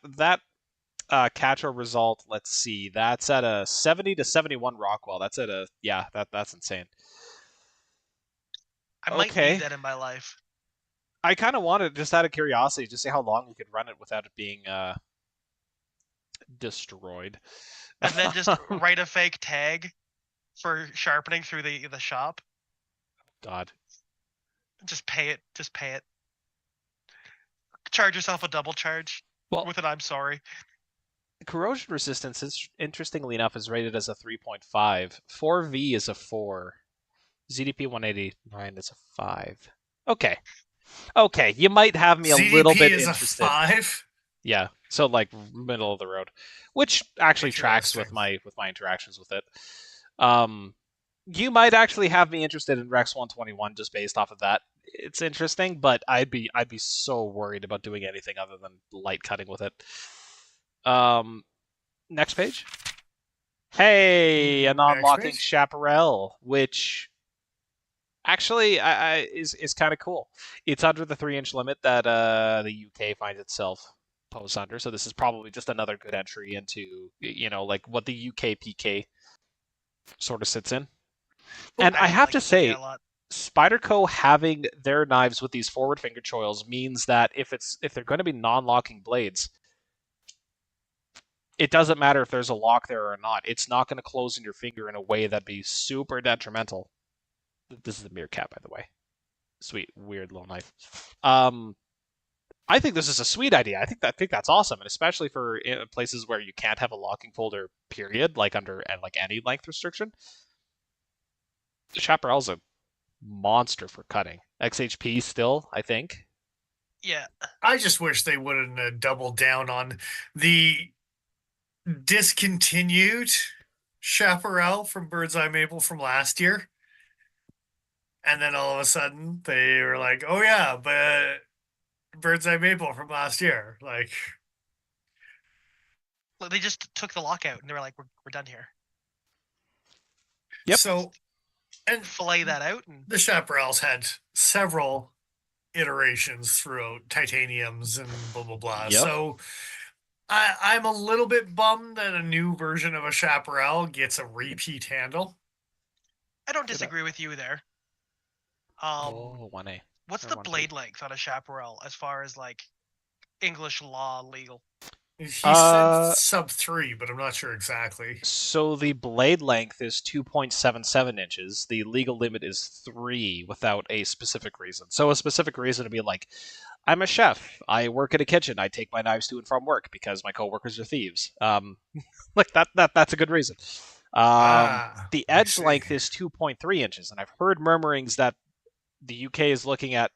Catro result, let's see, that's at a 70 to 71 Rockwell. That's at a that's insane. I might Okay. need that in my life. I kind of wanted, just out of curiosity, to see how long you could run it without it being destroyed. And then just write a fake tag for sharpening through the shop. God. Just pay it. Just pay it. Charge yourself a double charge Well, with an I'm sorry. corrosion resistance, is, interestingly enough, is rated as a 3.5. 4V is a 4. ZDP 189 is a 5. Okay, you might have me a ZDP little bit is interested. a 5. Yeah, so like middle of the road, which actually tracks with Interesting. my interactions with it. You might actually have me interested in Rex 121 just based off of that. It's interesting, but I'd be so worried about doing anything other than light cutting with it. Next page. Hey, a non-locking page. chaparral, which actually is kind of cool. It's under the 3-inch limit that the UK finds itself posed under, so this is probably just another good entry into, you know, like what the UK PK sort of sits in. And I have to say, SPYDERCO having their knives with these forward finger choils means that if they're going to be non-locking blades, it doesn't matter if there's a lock there or not. It's not going to close in your finger in a way that'd be super detrimental. This is a mirror cap, by the way. Sweet, weird little knife. I think this is a sweet idea. I think that's awesome, and especially for places where you can't have a locking folder, period, like under any length restriction. The Chaparral's a monster for cutting. XHP still, I think. Yeah. I just wish they wouldn't double down on the discontinued Chaparral from Bird's Eye Maple from last year. And then all of a sudden they were like, oh yeah, but Bird's Eye Maple from last year. Like, They just took the lockout and they were like, we're done here. Yep. So, and Fillet that out. And the Chaparrals had several iterations throughout titaniums and blah, blah, blah. Yep. So I'm a little bit bummed that a new version of a Chaparral gets a repeat handle. I don't disagree with you there. Oh, 1A. What's or the 1B. blade length on a Chaparral as far as like English law legal? He said sub 3, but I'm not sure exactly. So the blade length is 2.77 inches. The legal limit is 3 without a specific reason. So a specific reason would be like, I'm a chef. I work in a kitchen. I take my knives to and from work because my coworkers are thieves. Like that's a good reason. The I edge see. length is 2.3 inches, and I've heard murmurings that the UK is looking at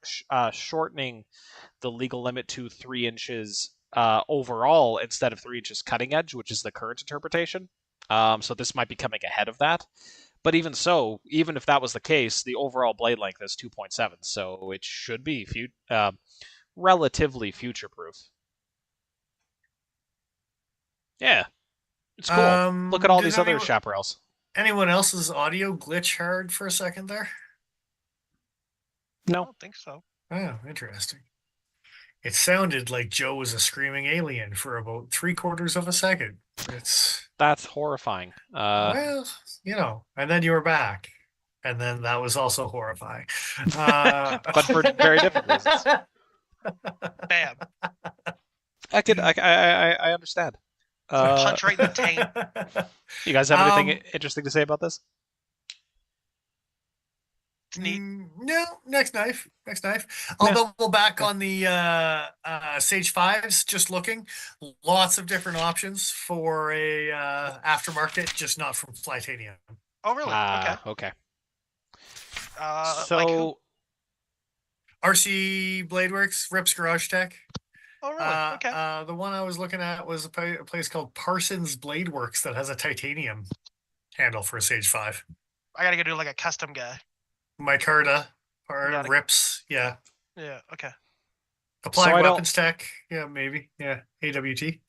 shortening the legal limit to 3 inches overall instead of 3 inches cutting edge, which is the current interpretation. So this might be coming ahead of that. But even so, even if that was the case, the overall blade length is 2.7, so it should be relatively future-proof. Yeah, it's cool. Look at all these other chaparrals. Anyone else's audio glitch hard for a second there? I No. don't think so. Oh, interesting. It sounded like Joe was a screaming alien for about 3/4 of a second. That's horrifying. Well, and then you were back, and then that was also horrifying. But for very different reasons. Bam. I understand. Punch right in the taint. You guys have anything interesting to say about this? It's neat. No, next knife. I'll double back on the Sage 5s, just looking. Lots of different options for a aftermarket, just not from Flytanium. Oh, really? Okay. So like who? RC Bladeworks, Rips Garage Tech. Oh, really? Okay. The one I was looking at was a place called Parsons Bladeworks that has a titanium handle for a Sage 5. I gotta go do like a custom guy. Micarta or Rips, yeah. Yeah, okay. Applied Weapons Tech, yeah, maybe. Yeah. AWT.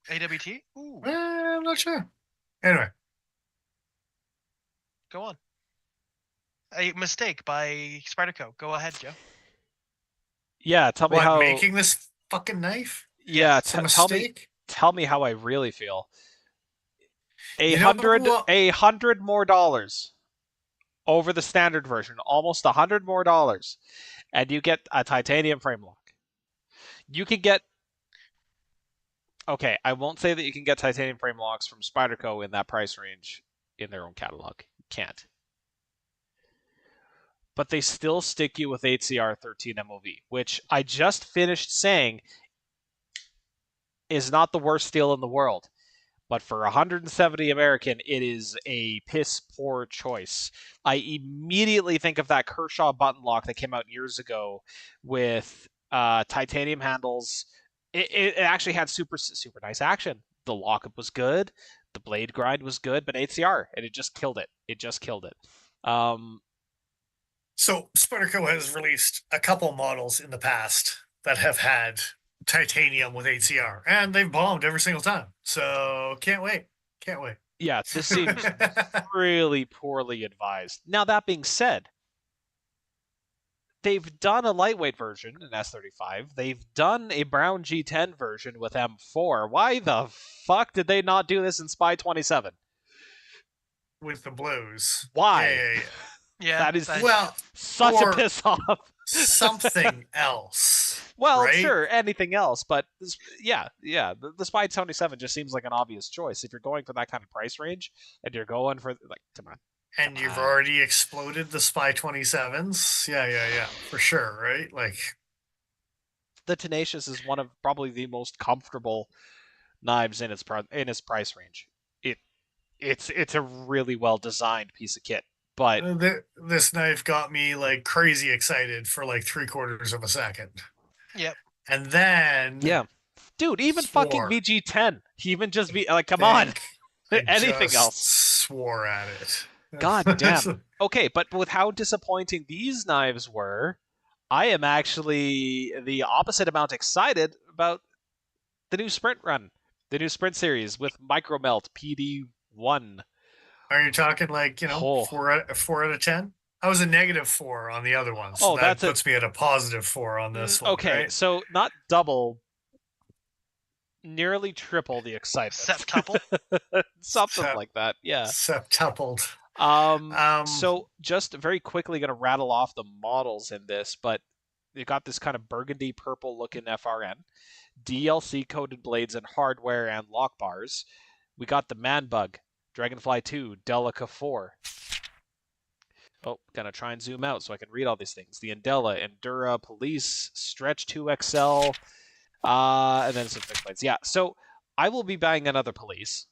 AWT? Ooh. I'm not sure. Anyway. Go on. A mistake by SPYDERCO. Go ahead, Joe. Yeah, tell me how making this fucking knife? Yeah, mistake? Tell me how I really feel. $100 more dollars over the standard version, almost $100 more dollars, and you get a titanium frame lock. You can get. Okay, I won't say that you can get titanium frame locks from SPYDERCO in that price range in their own catalog. You can't. But they still stick you with HCR 13 MOV, which I just finished saying is not the worst steel in the world. But for 170 American, it is a piss poor choice. I immediately think of that Kershaw button lock that came out years ago with titanium handles. It actually had super nice action. The lockup was good, the blade grind was good, but HCR, and it just killed it. So SPYDERCO has released a couple models in the past that have had titanium with HCR, and they've bombed every single time. So can't wait. Yeah, this seems really poorly advised. Now, that being said, they've done a lightweight version in S35. They've done a Brown G10 version with M4. Why the fuck did they not do this in SPY 27? With the blues. Why? Yeah, that is such a piss off. Something else. Well, right? Sure, anything else, but the SPY 27 just seems like an obvious choice if you're going for that kind of price range and you're going for come on. And you've already exploded the SPY 27s. Yeah, for sure, right? Like the Tenacious is one of probably the most comfortable knives in its price range. It's a really well designed piece of kit. But this knife got me like crazy excited for like 3/4 of a second. Yep. And then dude, even fucking VG10, even just be like, come on, anything else? Swore at it. God damn. Okay, but with how disappointing these knives were, I am actually the opposite amount excited about the new Sprint run, the new Sprint series with Micromelt PD1. Are you talking like, 4 out of 10? I was a -4 on the other one, so that puts me at a +4 on this one. Okay, right? so not double, nearly triple the excitement. Septuple? Something like that, yeah. Septupled. So just very quickly going to rattle off the models in this, but you got this kind of burgundy purple looking FRN, DLC coated blades and hardware and lock bars. We got the Man Bug, Dragonfly 2, Delica 4. Oh, gonna try and zoom out so I can read all these things. The Andella, Endura, Police, Stretch 2XL, and then some fixed blades. Yeah, so I will be buying another Police.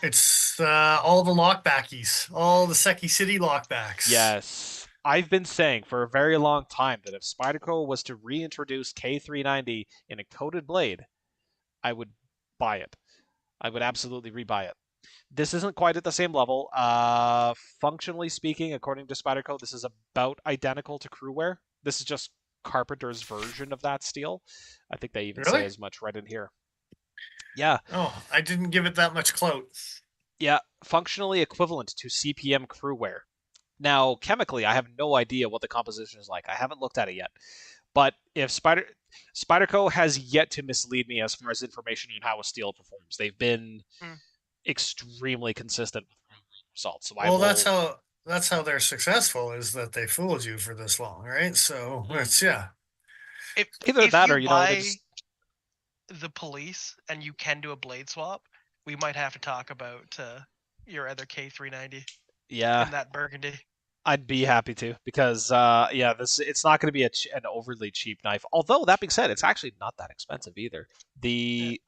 It's all the lockbackies, all the Seki City lockbacks. Yes. I've been saying for a very long time that if SPYDERCO was to reintroduce K390 in a coated blade, I would buy it. I would absolutely rebuy it. This isn't quite at the same level. Functionally speaking, according to SPYDERCO, this is about identical to Crewwear. This is just Carpenter's version of that steel. I think they even say as much right in here. Yeah. Oh, I didn't give it that much clout. Yeah, functionally equivalent to CPM Crewwear. Now, chemically, I have no idea what the composition is like. I haven't looked at it yet. But if SPYDERCO has yet to mislead me as far as information on how a steel performs. They've been extremely consistent with results. So that's how they're successful, is that they fooled you for this long, right? So it's Either that or, you know, they just... the Police and you can do a blade swap, we might have to talk about your other K390. Yeah. In that burgundy. I'd be happy to, because it's not going to be an overly cheap knife. Although that being said, it's actually not that expensive either. I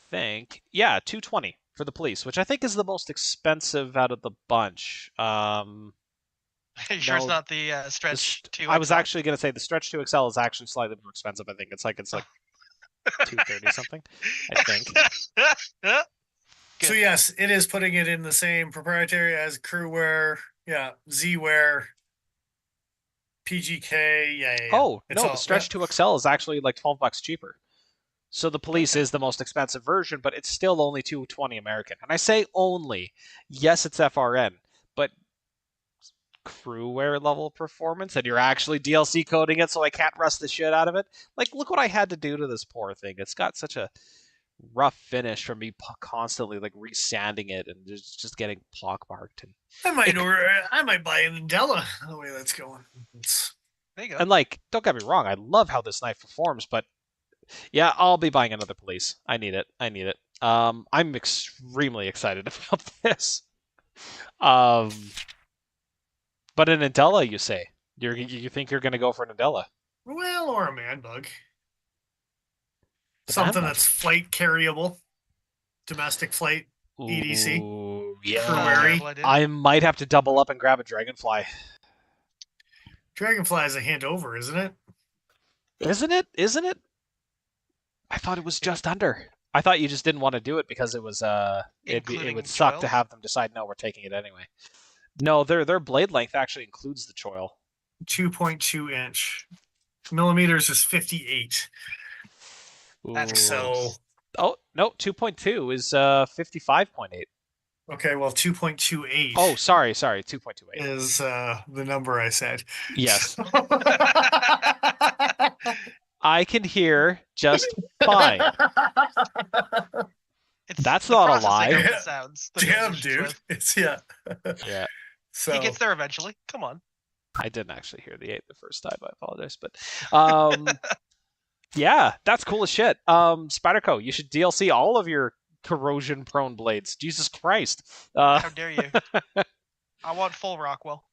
think $220 for the Police, which I think is the most expensive out of the bunch. Are you sure it's not the Stretch 2XL? I was actually going to say the Stretch 2XL is actually slightly more expensive. I think it's like $230 something. I think. So yes, it is putting it in the same proprietary as Crewwear, Z-Wear, PGK, yeah. Oh no, the Stretch 2XL is actually like $12 cheaper. So the Police is the most expensive version, but it's still only $220 American. And I say only. Yes, it's FRN, but Crewwear level performance, and you're actually DLC coding it, so I can't rust the shit out of it. Like, look what I had to do to this poor thing. It's got such a rough finish from me constantly like resanding it and just getting pockmarked. And I might buy an Andella the way that's going. There you go. And like, don't get me wrong, I love how this knife performs, but yeah, I'll be buying another Police. I need it. I'm extremely excited about this. But an Andella, you say? You think you're going to go for an Andella? Well, or a Man Bug. Something that's flight carryable, domestic flight, EDC. Ooh, yeah. Crewwear. I might have to double up and grab a Dragonfly. Dragonfly is a hint over, isn't it? Isn't it? I thought it was just under. I thought you just didn't want to do it because it was it would suck to have them decide, no, we're taking it anyway. No, their blade length actually includes the choil. 2.2 inch. Millimeters is 58. That's so. Oh no, 2.2 is 55.8. Okay, well, 2.28. Oh, sorry, 2.28 is the number I said. Yes. I can hear just fine. That's not a lie. Damn, dude. It's yeah. So he gets there eventually. Come on. I didn't actually hear the 8 the first time. I apologize, but yeah, that's cool as shit. SPYDERCO, you should DLC all of your corrosion-prone blades. Jesus Christ! How dare you? I want full Rockwell.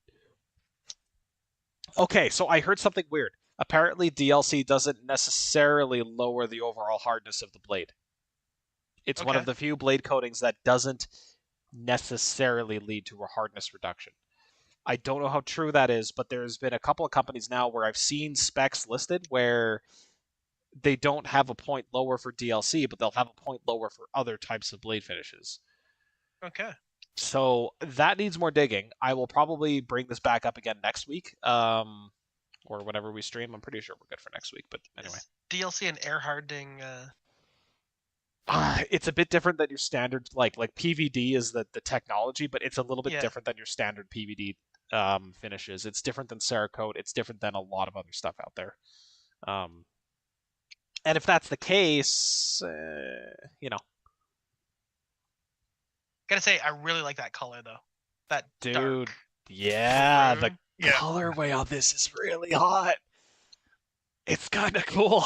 Okay, so I heard something weird. Apparently, DLC doesn't necessarily lower the overall hardness of the blade. It's one of the few blade coatings that doesn't necessarily lead to a hardness reduction. I don't know how true that is, but there's been a couple of companies now where I've seen specs listed where they don't have a point lower for DLC, but they'll have a point lower for other types of blade finishes. Okay. So that needs more digging. I will probably bring this back up again next week, or whenever we stream. I'm pretty sure we're good for next week, but anyway. Is DLC and air hardening. It's a bit different than your standard, like PVD is the technology, but it's a little bit different than your standard PVD finishes. It's different than Cerakote. It's different than a lot of other stuff out there. And if that's the case, Gotta say, I really like that color though. That dude, dark. yeah, the maroon. Yeah. colorway on this is really hot. It's kind of cool.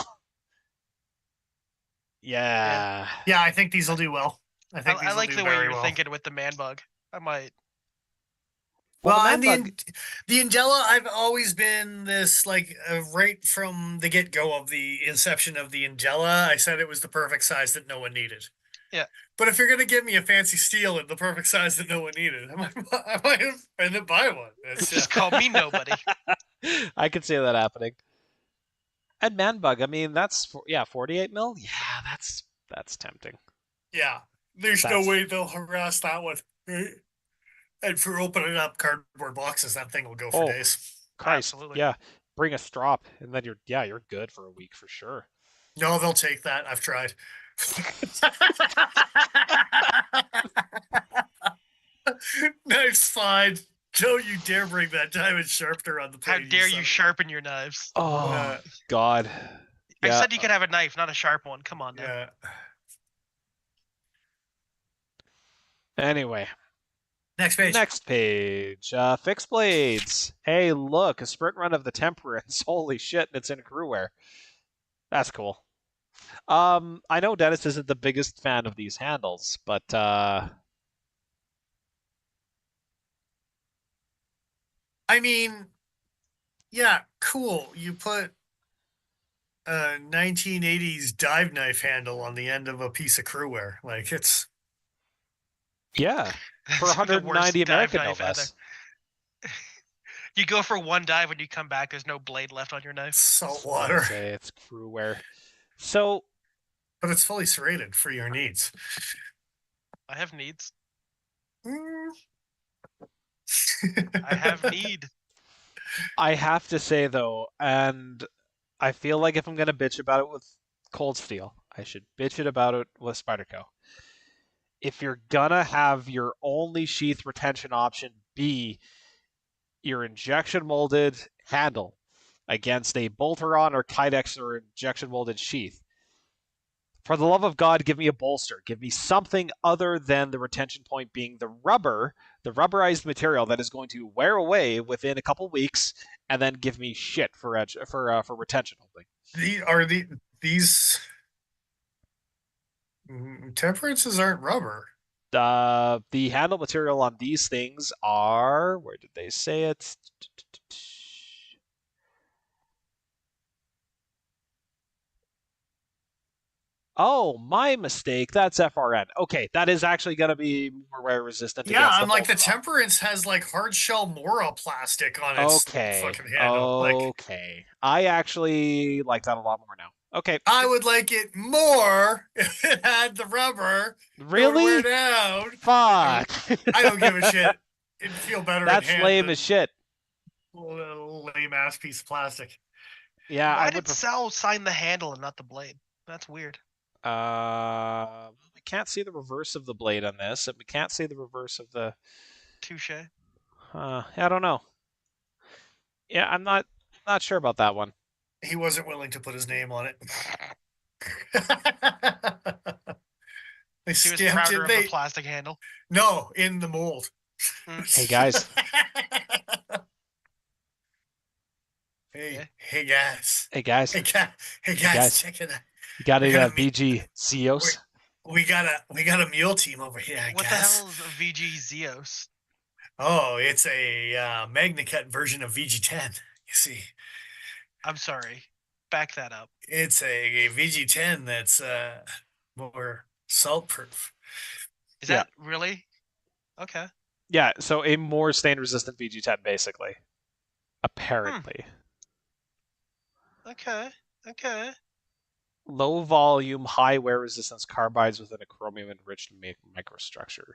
Yeah. Yeah, I think these will do well. I think these I will like do the way very you're well. thinking with the man bug. I might. Well, the and Man Bug, the Angela, I've always been this like right from the get go of the inception of the Angela. I said it was the perfect size that no one needed. Yeah. But if you're gonna give me a fancy steel in the perfect size that no one needed, I might end up buying one. It's Just call me nobody. I could see that happening. And Man Bug, I mean, that's 48 mil. Yeah, that's tempting. yeah. There's no That's way they'll harass that one. Right? And for opening up cardboard boxes, that thing will go for Oh. days. Christ. Absolutely. Yeah, bring a strop, and then you're good for a week for sure. No, they'll take that. I've tried. Nice fine. Don't you dare bring that diamond sharpener on the How plate. dare son you of a- sharpen your knives? Oh God. I Yeah. said you could have a knife, not a sharp one. Come on now. Yeah. Anyway, Next page. next page. Fixed blades. Hey, look, a sprint run of the Temperance. Holy shit, and it's in crewwear. That's cool. I know Dennis isn't the biggest fan of these handles, but I mean, yeah, cool. You put a 1980s dive knife handle on the end of a piece of crewwear. Like it's yeah, for That's the 190 worst dive American, no knife ever. less. You go for one dive when you come back, there's no blade left on your knife. salt I water, say it's crewwear. So but it's fully serrated for your needs. I have needs. Mm. I have need. I have to say though, and I feel like if I'm gonna bitch about it with Cold Steel, I should bitch it about it with Spyderco. If you're gonna have your only sheath retention option be your injection molded handle against a Bolteron or Kydex or injection molded sheath, for the love of God, give me a bolster. Give me something other than the retention point being the rubberized material that is going to wear away within a couple weeks, and then give me shit for retention holding. These temperances aren't rubber. The handle material on these things are, where did they say it? Oh, my mistake. That's FRN. Okay, that is actually going to be more wear resistant. Yeah, against unlike the Bolteron. temperance has like hard shell Mora plastic on its fucking handle. Okay. I actually like that a lot more now. Okay. I would like it more if it had the rubber. Really? Down. Fuck. I don't give a shit. It'd feel better. That's in hand lame than as shit. little lame ass piece of plastic. Yeah, Why I did would. Sal sign the handle and not the blade? That's weird. We can't see the reverse of the blade on this, and we can't see the reverse of the. Touche. I don't know. Yeah, I'm not sure about that one. He wasn't willing to put his name on it. They He was stamped prouder it. of the plastic handle. No, in the mold. Hey guys. Hey Hey guys. guys. Hey guys, guys. check it out. Got We're any gonna VG Zeos? We got a mule team over here, I What guess. the hell is a VG Zeos? Oh, it's a MagnaCut version of VG10. You see, I'm sorry. Back that up. it's a VG10 that's more salt proof. Is that really? Okay. Yeah, so a more stain resistant VG10 basically. Apparently. Okay. Low volume, high wear resistance carbides within a chromium enriched microstructure.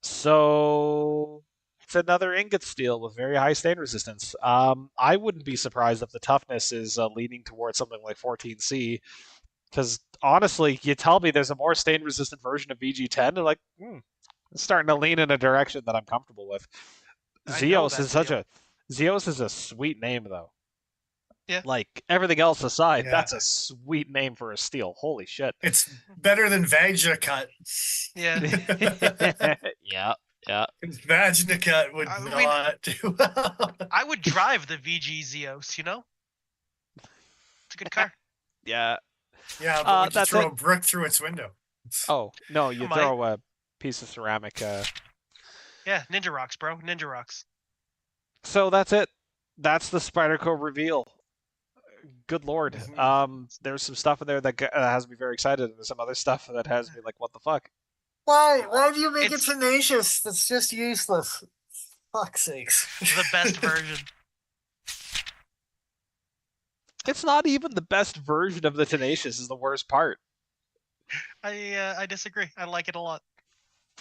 So it's another ingot steel with very high stain resistance. I wouldn't be surprised if the toughness is leaning towards something like 14C, because honestly, you tell me there's a more stain resistant version of VG10, and like, it's starting to lean in a direction that I'm comfortable with. I know Zeus that is such steel. a Zeus is a sweet name though. Yeah. Like everything else aside, Yeah. that's a sweet name for a steel. Holy shit. It's better than Vagina Cut. Yeah. Yeah, yeah. Vagina Cut would I mean, not do well. I would drive the VG Zeos, you know? It's a good car. Yeah. Yeah, but would you That's throw it. a brick through its window? Oh, no, I you might. throw a piece of ceramic. Yeah, Ninja Rocks, bro. Ninja Rocks. So that's it. That's the Spyderco reveal. Good lord. There's some stuff in there that has me very excited, and there's some other stuff that has me like, what the fuck? Why? Why do you make It's- it tenacious? That's just useless. Fuck's sakes. The best version. It's not even the best version of the Tenacious is the worst part. I disagree. I like it a lot.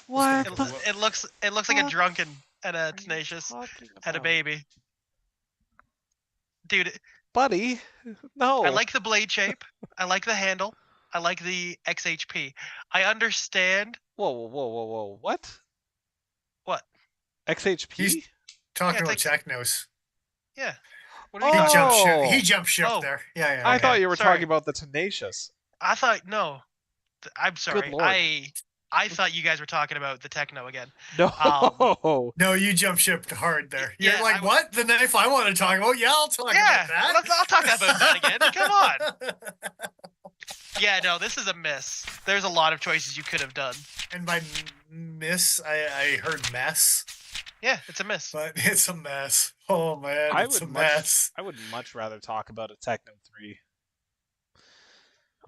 What? It looks like a What drunken and a are you tenacious talking had a about? baby. Dude, Buddy, no. I like the blade shape. I like the handle. I like the XHP. I understand Whoa, whoa, whoa, whoa, whoa. What? what. XHP? He's talking Yeah, about Technos. Yeah. What are you He talking jumped ship. Oh. He jumped ship Oh. there. Yeah, yeah. I yeah. thought you were sorry. talking about the Tenacious. I thought no. I'm sorry. Lord. I thought you guys were talking about the Techno again. No. No, you jumped ship hard there. You're Yeah, like, what? The knife I want to talk about? Yeah, I'll talk Yeah, about that. I'll talk about that again. Come on. Yeah, no, this is a miss. There's a lot of choices you could have done. And by miss, I heard mess, Yeah, it's a miss. but it's a mess. Oh man, I it's a would mess. I would much rather talk about a Techno 3.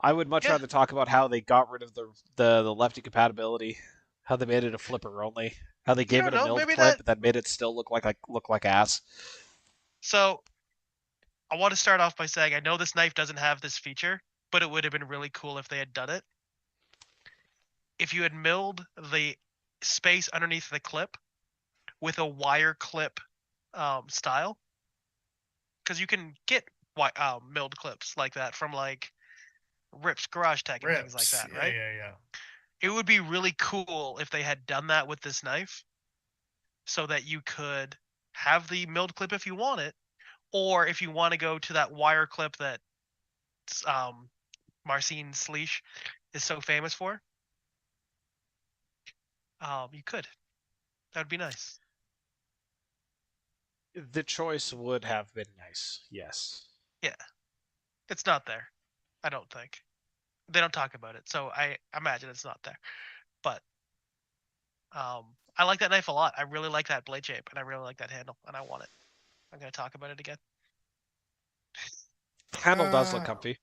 I would much Yeah. rather talk about how they got rid of the lefty compatibility, how they made it a flipper only, how they gave don't it a know, milled maybe clip that made it still look like ass. So, I want to start off by saying I know this knife doesn't have this feature, but it would have been really cool if they had done it. If you had milled the space underneath the clip with a wire clip style, because you can get milled clips like that from like Rips Garage Tech and things like Rips. that, right? Yeah. It would be really cool if they had done that with this knife, so that you could have the milled clip if you want it, or if you want to go to that wire clip that Marcin Sleesh is so famous for. You could. That would be nice. The choice would have been nice, yes. Yeah. It's not there. I don't think. They don't talk about it, so I imagine it's not there. But I like that knife a lot. I really like that blade shape, and I really like that handle, and I want it. I'm going to talk about it again. Handle does look comfy.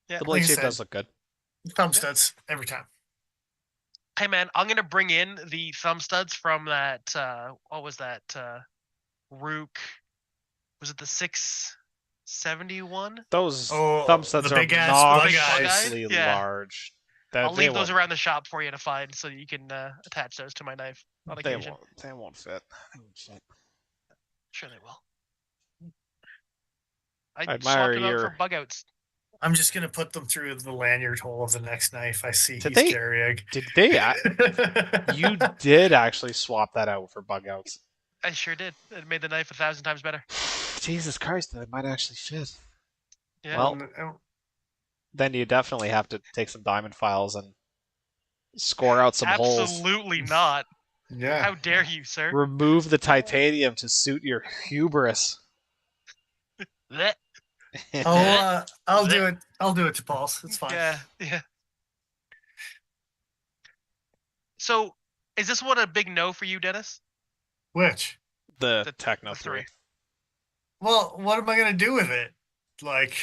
Yeah. The blade Like I shape said, does look good. Thumb studs every time. Hey man, I'm gonna bring in the thumb studs from that. What was that? Rook. Was it the 671? Those Oh, thumb studs the are big ass bug obnoxiously eyes? Yeah. large. I'll They leave those won't- around the shop for you to find, so you can attach those to my knife on They occasion. won't. They won't fit. They won't fit. Sure they will. I admire swapped them out your- for bug outs. I'm just gonna put them through the lanyard hole of the next knife I see Did he's they- carrying. Did they? You did actually swap that out for bug outs. I sure did. It made the knife 1,000 times better. Jesus Christ, that might actually fit. Yeah. Well, then you definitely have to take some diamond files and score out some holes. Absolutely not. yeah. How dare you, sir? Remove the titanium to suit your hubris. Blech. I'll do it. I'll do it to Paul's. It's fine. Yeah. So, is this one a big no for you, Dennis? Which? The The Techno 3. 3. Well, what am I gonna do with it? Like,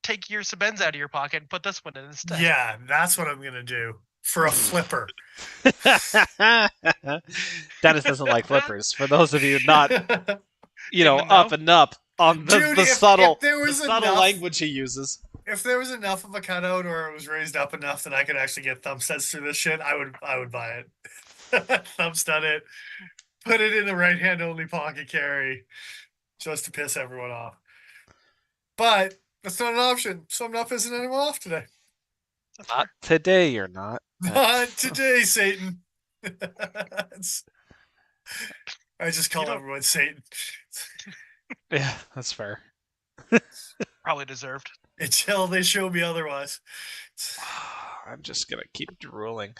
Take your Sebens out of your pocket and put this one in instead. yeah, that's what I'm gonna do for a flipper. Dennis doesn't like flippers. For those of you not, In the know? up and up on the, Dude, the if subtle, there was the subtle enough- language he uses. If there was enough of a cutout or it was raised up enough that I could actually get thumb studs through this shit, I would buy it. Thumb stud it, put it in the right hand only pocket carry, just to piss everyone off. But that's not an option. So I'm not pissing anyone off today. Not today, you're not. Not today, Satan. It's- I just call don't- everyone Satan. Yeah, that's fair. Probably deserved. Until they show me otherwise. I'm just gonna keep drooling.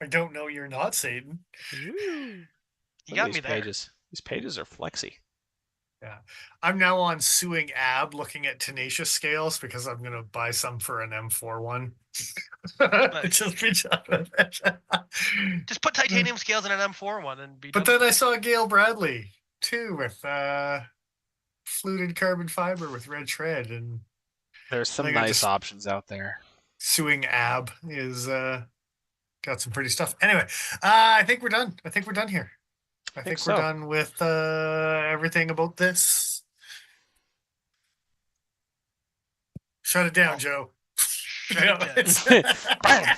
I don't know you're not Satan. Woo. You Look at got these me there. pages. These pages are flexy. Yeah. I'm now on suing Ab looking at tenacious scales because I'm gonna buy some for an M4 one. Just be done with it. Just put titanium scales in an M4 one and be But done. then I saw Gail Bradley too with fluted carbon fiber with red shred, and There's I some think I nice just options out there. suing Ab is got some pretty stuff. Anyway, I think we're done. I think we're done here. I think we're so. done with everything about this. Shut it down, Oh. Joe. Shut Yeah, it down.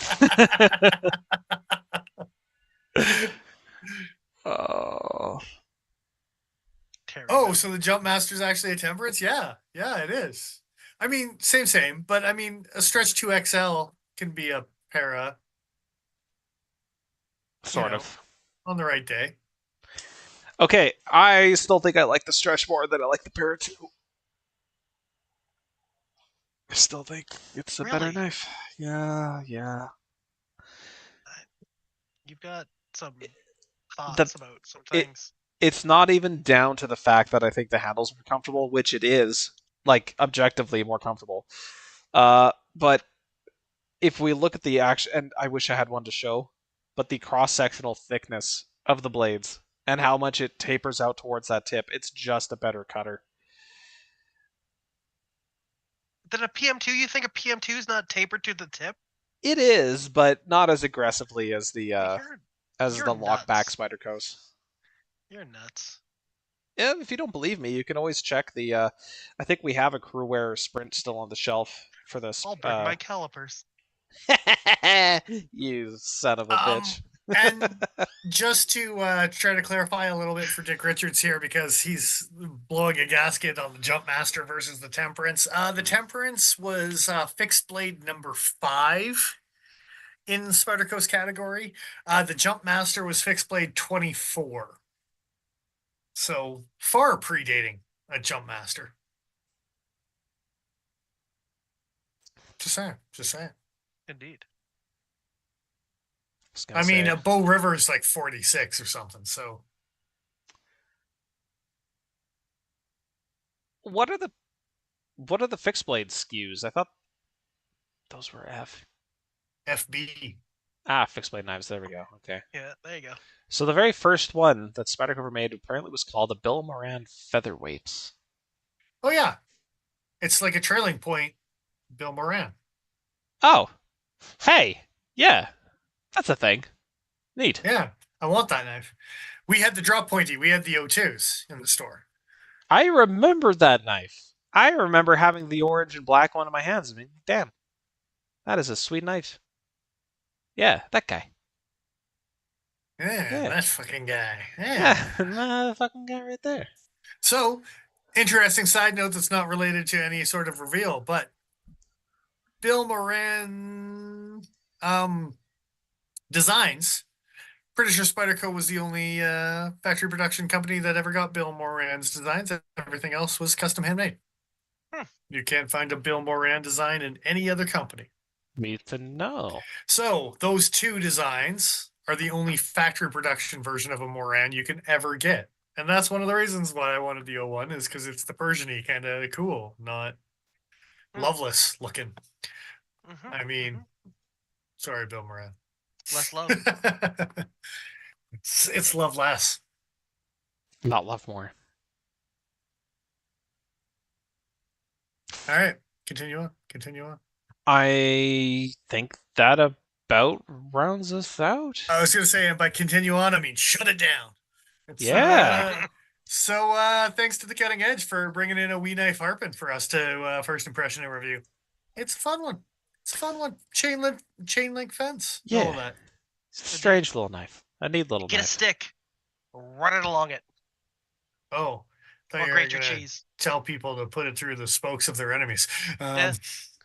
Oh. Oh, so the Jump Master's actually a temperance? Yeah, it is. I mean, same, but I mean, a stretch 2XL can be a para. Sort of. On the right day. Okay, I still think I like the stretch more than I like the para 2. I still think it's a better Really? knife. Yeah. You've got some thoughts about some things. It's not even down to the fact that I think the handles are comfortable, which it is, like objectively more comfortable. But if we look at the action, and I wish I had one to show, but the cross-sectional thickness of the blades and how much it tapers out towards that tip, it's just a better cutter. Then a PM2, you think a PM2 is not tapered to the tip? It is, but not as aggressively as the You're lockback nuts. SPYDERCOs. You're nuts. Yeah, if you don't believe me, you can always check the. I think we have a Crewwear Sprint still on the shelf for this. I'll bring my calipers. You son of a bitch. And just to try to clarify a little bit for Dick Richards here, because he's blowing a gasket on the Jump Master versus the Temperance. The Temperance was fixed blade number 5 in Spyderco's category. The Jump Master was fixed blade 24. So far predating a Jump Master. Just saying. Indeed. I mean, a Bow River is like 46 or something. So, what are the fixed blade SKUs? I thought those were FB. Fixed blade knives. There we go. Okay. Yeah, there you go. So the very first one that Spyderco ever made apparently was called the Bill Moran Featherweight. Oh yeah, it's like a trailing point, Bill Moran. Oh, hey, yeah, that's a thing. Neat. Yeah, I want that knife. We had the drop pointy. We had the O2s in the store. I remember that knife. I remember having the orange and black one in my hands. I mean, damn, that is a sweet knife. Yeah, that guy. Yeah, that fucking guy. Yeah, that fucking guy right there. So, interesting side note that's not related to any sort of reveal, but Bill Moran designs. Pretty sure Spyderco was the only factory production company that ever got Bill Moran's designs. Everything else was custom handmade. You can't find a Bill Moran design in any other company. Me to know. So those 2 designs are the only factory production version of a Moran you can ever get. And that's one of the reasons why I wanted the O1 is because it's the Persian-y kind of cool, not loveless looking. I mean, sorry, Bill Moran. Less love. It's love less. Not love more. All right, continue on. I think that about rounds us out. I was gonna say, and by continue on, I mean shut it down. Yeah. So thanks to the Cutting Edge for bringing in a wee knife Harpen for us to first impression and review. It's a fun one. Chain link fence. Yeah. All of that. Strange little knife. A neat little Get knife. a stick. Run it along it. Oh. Or grate your cheese. Tell people to put it through the spokes of their enemies. Yeah.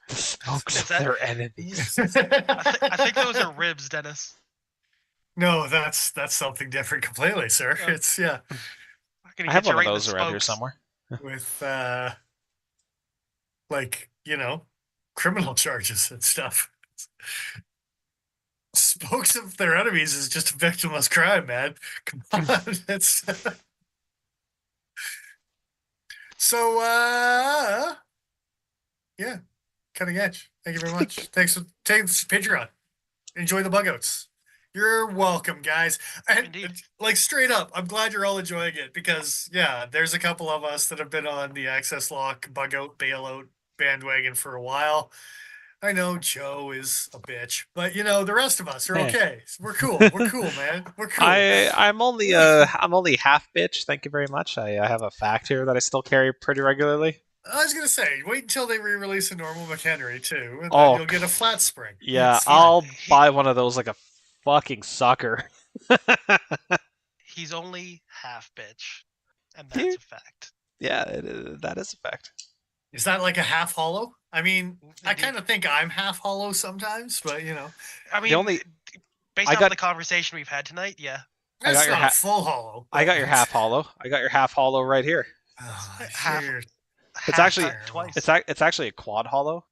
The spokes Is of that- their enemies. I think those are ribs, Dennis. No, that's something different completely, sir. Yeah. It's I'm gonna I have get you one of right in the those around here spokes. somewhere. with like, criminal charges and stuff. Spokes of their enemies is just a victimless crime, man. Come on. It's so yeah, cutting edge. Thank you very much. Thanks for taking this Patreon. Enjoy the bug outs. You're welcome, guys. And Indeed. like straight up, I'm glad you're all enjoying it because yeah, there's a couple of us that have been on the access lock, bug out, bailout bandwagon for a while. I know Joe is a bitch, but the rest of us are Eh. okay. We're cool. We're cool, man. We're cool. I'm only half bitch. Thank you very much. I have a fact here that I still carry pretty regularly. I was gonna say, wait until they re-release a normal McHenry too, and then Oh, you'll get a flat spring. yeah, It's fine. I'll buy one of those like a fucking sucker. He's only half bitch, and Dude. that's a fact. Yeah, that is a fact. Is that like a half hollow? I mean, I Indeed. kind of think I'm half hollow sometimes, but I mean, only- based I on got- the conversation we've had tonight, yeah. I got that's your not a full hollow. I got your but half hollow. I got your half hollow right here. Oh, Half- you're- It's Half actually- cut twice. It's actually a quad hollow.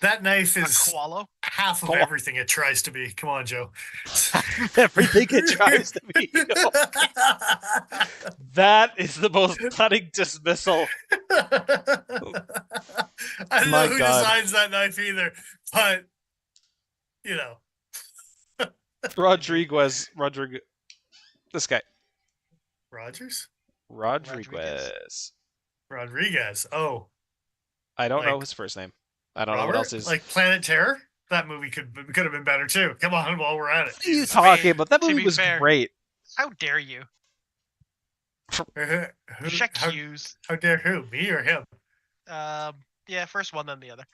that knife A is koalo. half of Cool. everything it tries to be. Come on, Joe. Everything it tries to be. That is the most cutting dismissal. I don't My know who God. designs that knife either, but Rodriguez. This guy. Rogers? Rodriguez. Rodriguez. Oh, I don't know Like his first name. I don't know Robert? what else is. Like Planet Terror? That movie could have been better too. Come on, while we're at it. What are you Jesus. talking about? That to movie be was fair- great. How dare you? Check how, Hughes. how dare who? Me or him? Yeah, first one, then the other.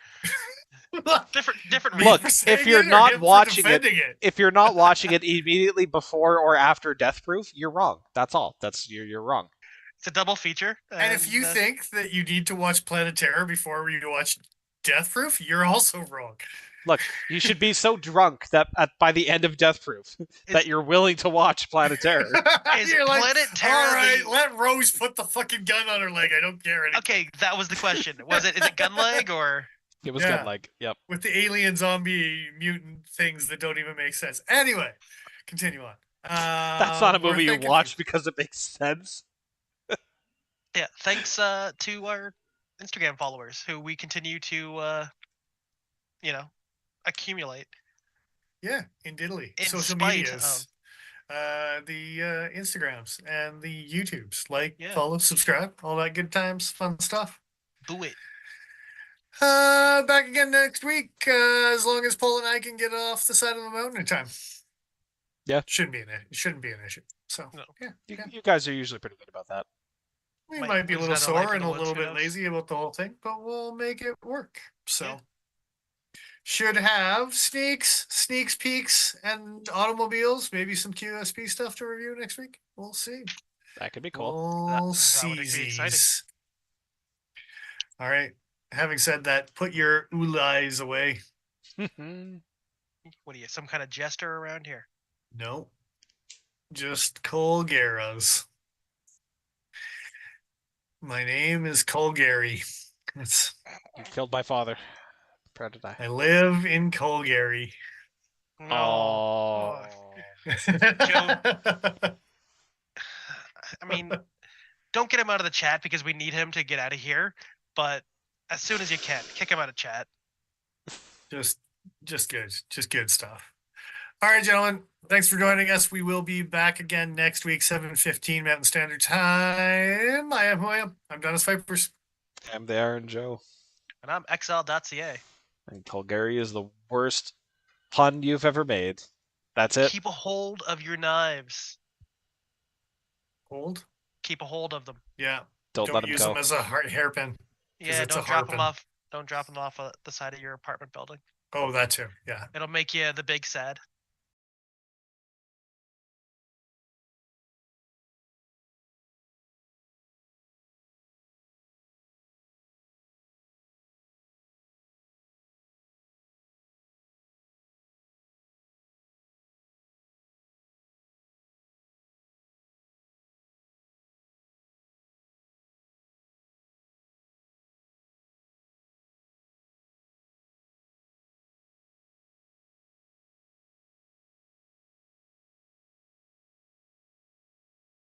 Different Me Look, for reasons. saying if you're it or not him for watching it- defending it. If you're not watching it immediately before or after Death Proof, you're wrong. That's all. You're wrong. It's a double feature. And if you think that you need to watch Planet Terror before you watch Death Proof, you're also wrong. Look, you should be so drunk that by the end of Death Proof that you're willing to watch Planet Terror. Is You're like, Planet Terror all right, the- let Rose put the fucking gun on her leg. I don't care anymore. Okay, that was the question. Is it gun leg or It was Yeah. good. Like, yep. With the alien zombie mutant things that don't even make sense. Anyway, continue on. That's not a we're movie you thinking- watch because it makes sense. yeah? Thanks to our Instagram followers who we continue to accumulate. Yeah, in diddly. In Social spite medias. The Instagrams and the YouTubes. Like, Yeah. follow, subscribe, all that good times, fun stuff. Do it. Back again next week, as long as Paul and I can get off the side of the mountain in time. Yeah. Shouldn't be an issue. So No. yeah. You guys are usually pretty good about that. We Might might be a lose little another life sore in and the a woods, little who bit knows? lazy about the whole thing, but we'll make it work. So Yeah. should have sneaks peeks, and automobiles, maybe some QSP stuff to review next week. We'll see. That could be cool. We'll that would be exciting. see. All right. Having said that, put your eyes away. What are you, some kind of jester around here? No. Just Colgaras. My name is Colgary. It's You killed my father. Proud to die. I live in Colgary. No. Oh. I mean, don't get him out of the chat because we need him to get out of here. But as soon as you can, kick him out of chat. just good stuff. All right, gentlemen. Thanks for joining us. We will be back again next week, 7:15 Mountain Standard Time. I am who I am. I'm Dennis Vipers. I'm the Iron Joe. And I'm XL.ca. And Colgary is the worst pun you've ever made. That's it. Keep a hold of your knives. Hold. Keep a hold of them. Yeah. Don't let him use go. them as a hairpin. Yeah, it's don't a drop them Harpen. off. Don't drop them off the side of your apartment building. Oh, that too. Yeah. It'll make you the big sad.